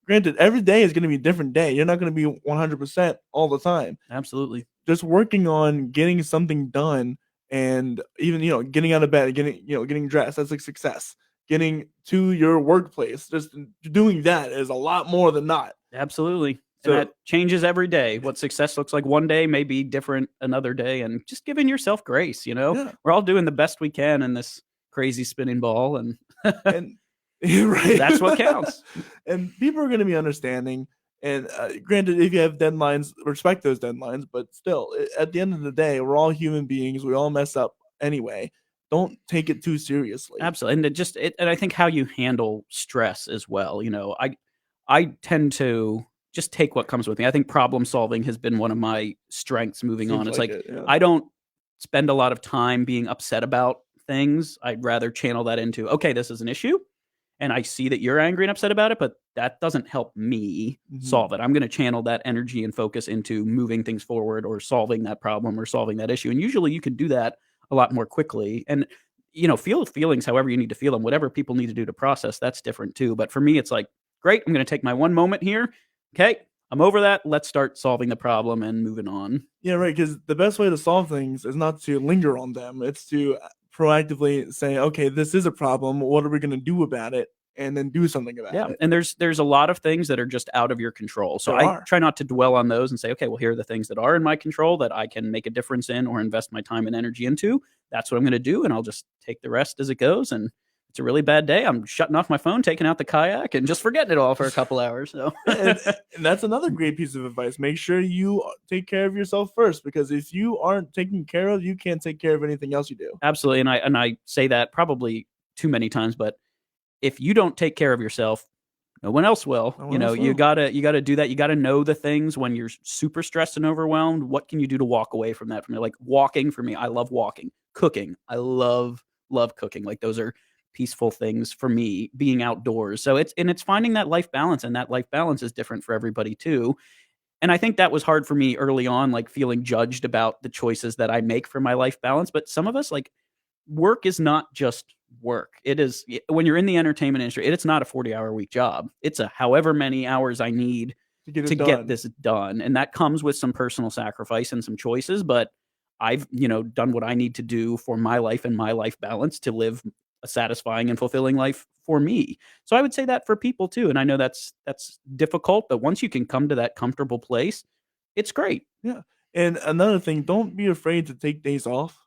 granted, every day is going to be a different day. You're not going to be 100% all the time. Absolutely. Just working on getting something done and even, getting out of bed, getting dressed, that's like success. Getting to your workplace, just doing that is a lot more than not. Absolutely. So, and that changes every day. What success looks like one day may be different another day, and just giving yourself grace, We're all doing the best we can in this crazy spinning ball, and right. That's what counts. And people are going to be understanding. And granted, if you have deadlines, respect those deadlines. But still, at the end of the day, we're all human beings. We all mess up anyway. Don't take it too seriously. Absolutely. And and I think how you handle stress as well. I tend to just take what comes with me. I think problem solving has been one of my strengths moving on. It's I don't spend a lot of time being upset about things. I'd rather channel that into, okay, this is an issue. And I see that you're angry and upset about it, but that doesn't help me solve it. I'm going to channel that energy and focus into moving things forward or solving that problem or solving that issue. And usually you can do that a lot more quickly. And, feel feelings however you need to feel them. Whatever people need to do to process, that's different too. But for me, it's like, great, I'm going to take my one moment here. Okay, I'm over that. Let's start solving the problem and moving on. Yeah, right. Because the best way to solve things is not to linger on them. It's to proactively say, okay, this is a problem. What are we going to do about it? And then do something about it. Yeah, and there's a lot of things that are just out of your control. So I try not to dwell on those and say, okay, well, here are the things that are in my control that I can make a difference in or invest my time and energy into. That's what I'm going to do, and I'll just take the rest as it goes. And it's a really bad day, I'm shutting off my phone, taking out the kayak, and just forgetting it all for a couple hours. So, and that's another great piece of advice. Make sure you take care of yourself first, because if you aren't taken care of, you can't take care of anything else you do. Absolutely, and I say that probably too many times, but if you don't take care of yourself, no one else will. You gotta do that. You gotta know the things when you're super stressed and overwhelmed. What can you do to walk away from that? From like walking, for me, I love walking. Cooking, I love cooking. Like those are peaceful things for me. Being outdoors, so it's finding that life balance, and that life balance is different for everybody too. And I think that was hard for me early on, like feeling judged about the choices that I make for my life balance. But some of us, like, work is not just work. It is, when you're in the entertainment industry, it's not a 40-hour week job. It's a however many hours I need to get this done. And that comes with some personal sacrifice and some choices. But I've, done what I need to do for my life and my life balance to live a satisfying and fulfilling life for me. So I would say that for people too. And I know that's difficult, but once you can come to that comfortable place, it's great. Yeah. And another thing, don't be afraid to take days off.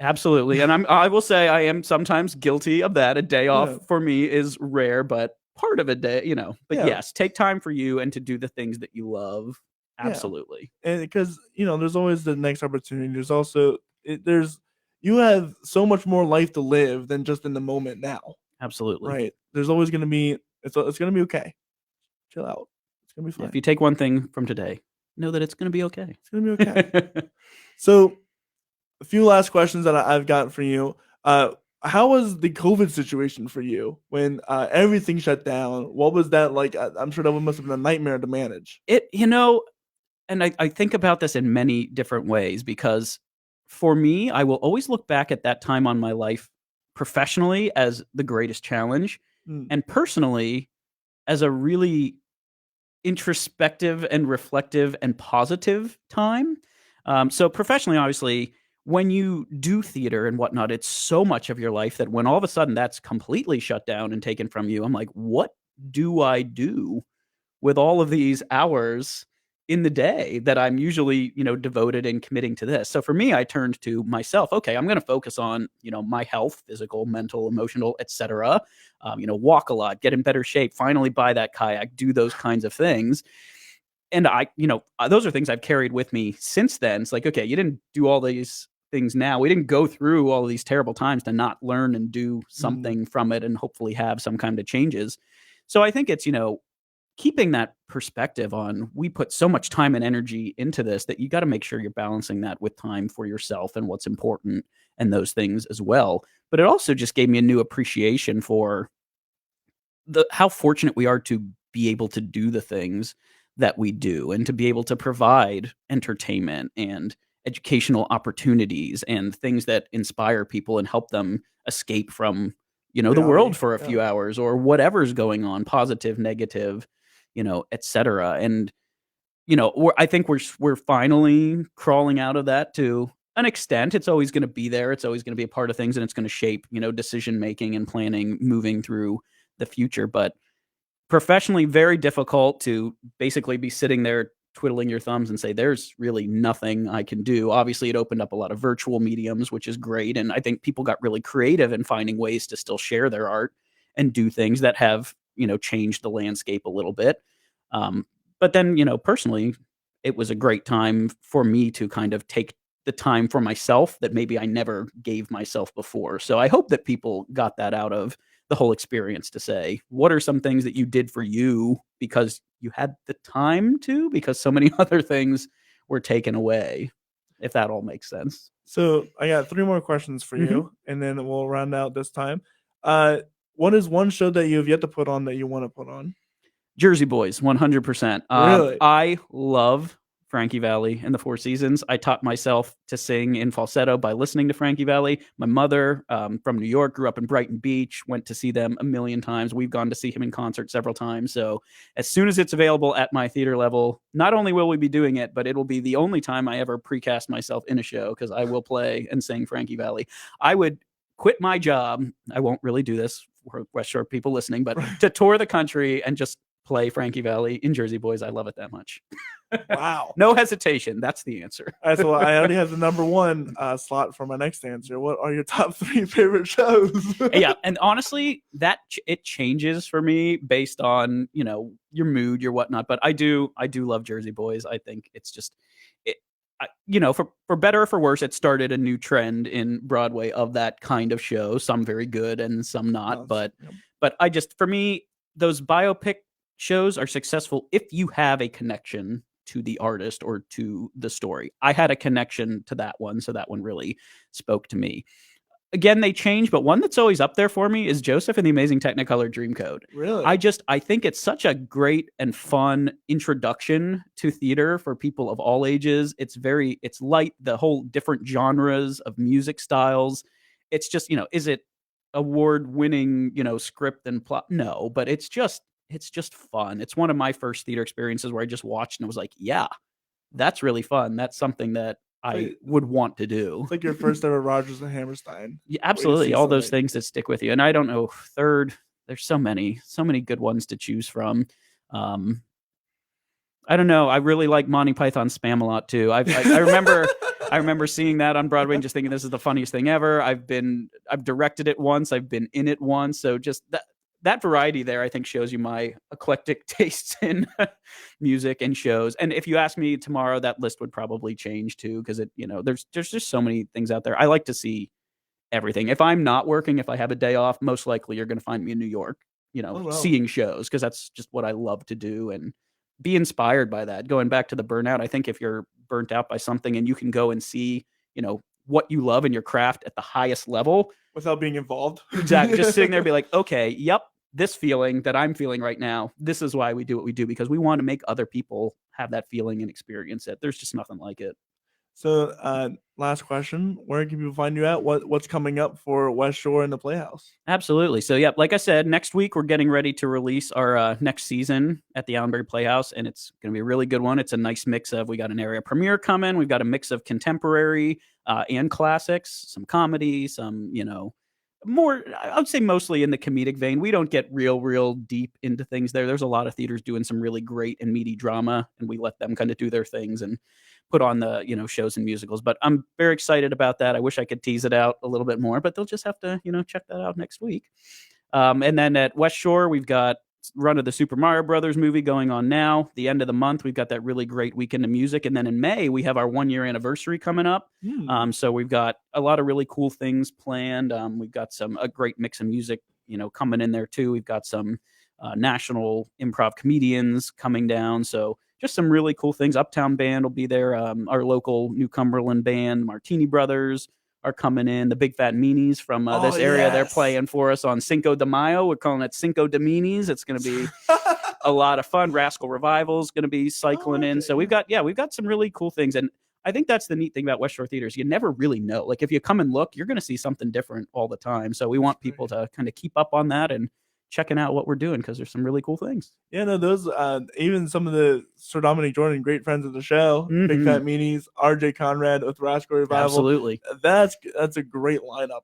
Absolutely. And I will say I am sometimes guilty of that. A day off for me is rare, but part of a day, but yes, take time for you and to do the things that you love. Absolutely. And because, there's always the next opportunity. There's also, you have so much more life to live than just in the moment now. Absolutely. Right. There's always going to be, it's going to be okay. Chill out. It's going to be fine. If you take one thing from today, know that it's going to be okay. It's going to be okay. So, a few last questions that I've got for you. How was the COVID situation for you when everything shut down? What was that like? I'm sure that must have been a nightmare to manage. And I think about this in many different ways, because for me, I will always look back at that time on my life professionally as the greatest challenge, and personally as a really introspective and reflective and positive time. So professionally, obviously, when you do theater and whatnot, it's so much of your life that when all of a sudden that's completely shut down and taken from you, I'm like, what do I do with all of these hours in the day that I'm usually, devoted and committing to this? So for me, I turned to myself. Okay, I'm going to focus on, my health, physical, mental, emotional, etc. Walk a lot, get in better shape, finally buy that kayak, do those kinds of things. And those are things I've carried with me since then. It's like, okay, you didn't do all these things now. We didn't go through all of these terrible times to not learn and do something from it and hopefully have some kind of changes. So I think it's, keeping that perspective on, we put so much time and energy into this that you got to make sure you're balancing that with time for yourself and what's important and those things as well. But it also just gave me a new appreciation for how fortunate we are to be able to do the things that we do and to be able to provide entertainment and educational opportunities and things that inspire people and help them escape from, the world for a few hours or whatever's going on, positive, negative, etc. And, I think we're finally crawling out of that to an extent. It's always going to be there. It's always going to be a part of things, and it's going to shape, decision making and planning moving through the future. But professionally, very difficult to basically be sitting there twiddling your thumbs and say, there's really nothing I can do. Obviously, it opened up a lot of virtual mediums, which is great. And I think people got really creative in finding ways to still share their art and do things that have, changed the landscape a little bit. But then, personally, it was a great time for me to kind of take the time for myself that maybe I never gave myself before. So I hope that people got that out of the whole experience, to say, what are some things that you did for you because you had the time to, because so many other things were taken away, if that all makes sense. So I got 3 more questions for you, and then we'll round out this time. What is one show that you have yet to put on that you want to put on? Jersey Boys, 100%. Really? I love Frankie Valli and the Four Seasons. I taught myself to sing in falsetto by listening to Frankie Valli. My mother, from New York, grew up in Brighton Beach, went to see them a million times. We've gone to see him in concert several times. So as soon as it's available at my theater level, not only will we be doing it, but it'll be the only time I ever precast myself in a show, because I will play and sing Frankie Valli. I would quit my job. I won't really do this for West Shore people listening, but to tour the country and just play Frankie Valli in Jersey Boys. I love it that much. Wow. No hesitation. That's the answer. All right, so I already have the number one slot for my next answer. What are your top 3 favorite shows? Yeah, and honestly, it changes for me based on your mood, your whatnot. But I do love Jersey Boys. I think it's just it. For better or for worse, it started a new trend in Broadway of that kind of show. Some very good and some not. But I just, for me, those biopic shows are successful if you have a connection to the artist or to the story. I had a connection to that one, so that one really spoke to me. Again, they change, but one that's always up there for me is Joseph and the Amazing Technicolor Dreamcoat. Really? I think it's such a great and fun introduction to theater for people of all ages. It's light, the whole different genres of music styles. It's just, is it award-winning, script and plot? No, but it's just fun. It's one of my first theater experiences where I just watched and was like, yeah, that's really fun. That's something that I would want to do. It's like your first ever Rodgers and Hammerstein. Yeah, absolutely. All those things that stick with you. And I don't know, third, there's so many good ones to choose from. I don't know. I really like Monty Python Spam-A-Lot too. I remember seeing that on Broadway and just thinking this is the funniest thing ever. I've directed it once. I've been in it once. So just that variety there, I think, shows you my eclectic tastes in music and shows. And if you ask me tomorrow, that list would probably change too, because there's just so many things out there. I like to see everything. If I'm not working, if I have a day off, most likely you're going to find me in New York, seeing shows, because that's just what I love to do and be inspired by that. Going back to the burnout, I think if you're burnt out by something and you can go and see, what you love in your craft at the highest level without being involved. Exactly. Just sitting there and be like, okay, yep, this feeling that I'm feeling right now, this is why we do what we do, because we want to make other people have that feeling and experience it. There's just nothing like it. So, last question: where can people find you at? What's coming up for West Shore and the Playhouse? Absolutely. So, yeah, like I said, next week we're getting ready to release our next season at the Allenberry Playhouse, and it's going to be a really good one. It's a nice mix of, we got an area premiere coming, we've got a mix of contemporary and classics, some comedy, some more, I would say mostly in the comedic vein. We don't get real deep into things there. There's a lot of theaters doing some really great and meaty drama, and we let them kind of do their things and put on the shows and musicals. But I'm very excited about that. I wish I could tease it out a little bit more, but they'll just have to check that out next week. And then at West Shore, we've got run of the Super Mario Brothers movie going on now. The end of the month, we've got that really great weekend of music, and then in May we have our 1-year anniversary coming up. So we've got a lot of really cool things planned. We've got a great mix of music coming in there too. We've got some national improv comedians coming down, so just some really cool things. Uptown Band will be there. Our local New Cumberland band, Martini Brothers, are coming in. The Big Fat Meanies from this area, yes, they're playing for us on Cinco de Mayo. We're calling it Cinco de Meanies. It's going to be a lot of fun. Rascal Revival is going to be cycling in. So we've got some really cool things. And I think that's the neat thing about West Shore theaters. You never really know. Like if you come and look, you're going to see something different all the time. So we want people to kind of keep up on that and checking out what we're doing, because there's some really cool things. Yeah, no, those even some of the Sir Dominic Jordan, great friends of the show, Big Fat Meanies, RJ Conrad with Rascal Revival. Absolutely. That's a great lineup.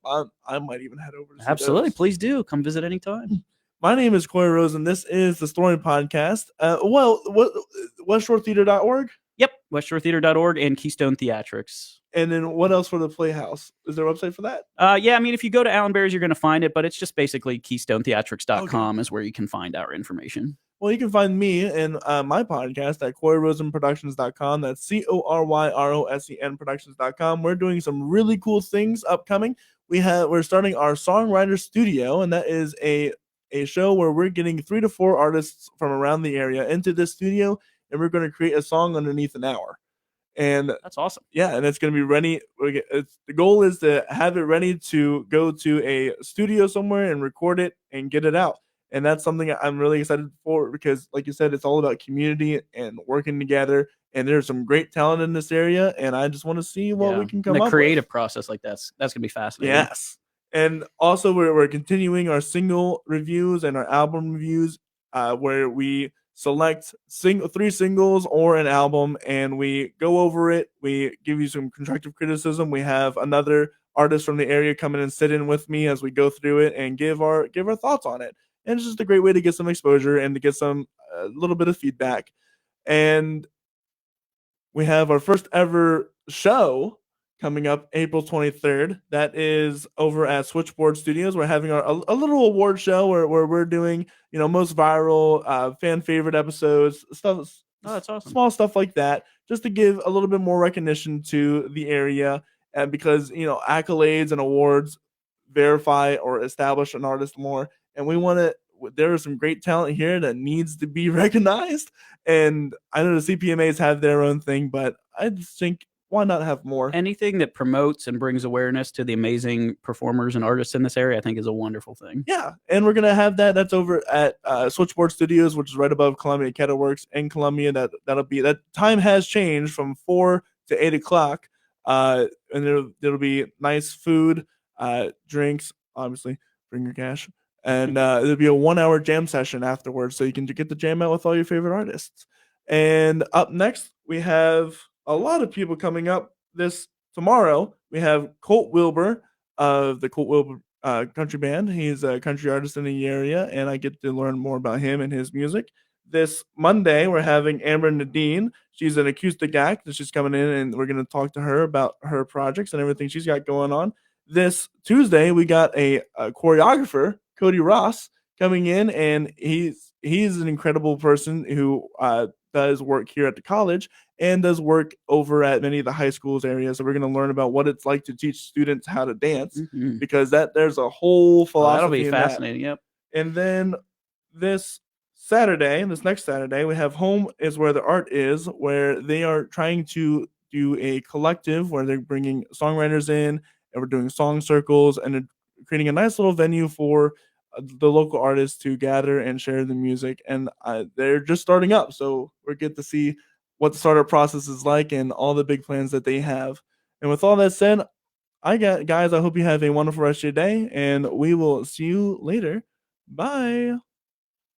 I might even head over to see Absolutely. those. Please do. Come visit anytime. My name is Corey Rose, and this is the Story Podcast. WestShoreTheater.org? Yep, WestShoreTheater.org and Keystone Theatrics. And then what else for the Playhouse? Is there a website for that? Yeah, I mean, if you go to Allenberry's, you're going to find it, but it's just basically KeystoneTheatrics.com is where you can find our information. Well, you can find me and my podcast at CoreyRosenProductions.com. That's CORYROSEN Productions.com. We're doing some really cool things upcoming. We're starting our Songwriter Studio, and that is a show where we're getting 3 to 4 artists from around the area into this studio, and we're going to create a song underneath an hour. And that's awesome. Yeah, and it's going to be ready. The goal is to have it ready to go to a studio somewhere and record it and get it out. And that's something I'm really excited for, because like you said, it's all about community and working together. And there's some great talent in this area, and I just want to see what we can come up with. The creative process like that's going to be fascinating. Yes. And also we're continuing our single reviews and our album reviews, where we select 3 singles or an album, and we go over it. We give you some constructive criticism. We have another artist from the area come in and sit in with me as we go through it and give our thoughts on it. And it's just a great way to get some exposure and to get some a little bit of feedback. And we have our first ever show coming up April 23rd. That is over at Switchboard Studios. We're having a little award show where we're doing, most viral, fan favorite episodes, Oh, that's awesome. small stuff like that, just to give a little bit more recognition to the area. And because, accolades and awards verify or establish an artist more. And we want to, there is some great talent here that needs to be recognized. And I know the CPMAs have their own thing, but I just think, why not have more? Anything that promotes and brings awareness to the amazing performers and artists in this area, I think, is a wonderful thing. Yeah, and we're gonna have that. That's over at Switchboard Studios, which is right above Columbia Kettle Works in Columbia. That'll be, that time has changed from 4 to 8 o'clock. And there'll be nice food, drinks. Obviously, bring your cash, and there'll be a 1 hour jam session afterwards, so you can get the jam out with all your favorite artists. And up next, we have a lot of people coming up this tomorrow. We have Colt Wilbur of the Colt Wilbur country band. He's a country artist in the area, and I get to learn more about him and his music. This Monday, we're having Amber Nadine. She's an acoustic act, and she's coming in, and we're going to talk to her about her projects and everything she's got going on. This Tuesday, we got a choreographer, Cody Ross, coming in, and he's an incredible person who does work here at the college and does work over at many of the high schools areas. So we're going to learn about what it's like to teach students how to dance, because there's a whole philosophy. That'll be in fascinating. That. Yep. And then this next Saturday, we have Home is Where the Art Is, where they are trying to do a collective where they're bringing songwriters in, and we're doing song circles, and they're creating a nice little venue for the local artists to gather and share the music. And they're just starting up, so we get to see what the startup process is like and all the big plans that they have. And with all that said, I hope you have a wonderful rest of your day, and we will see you later. Bye.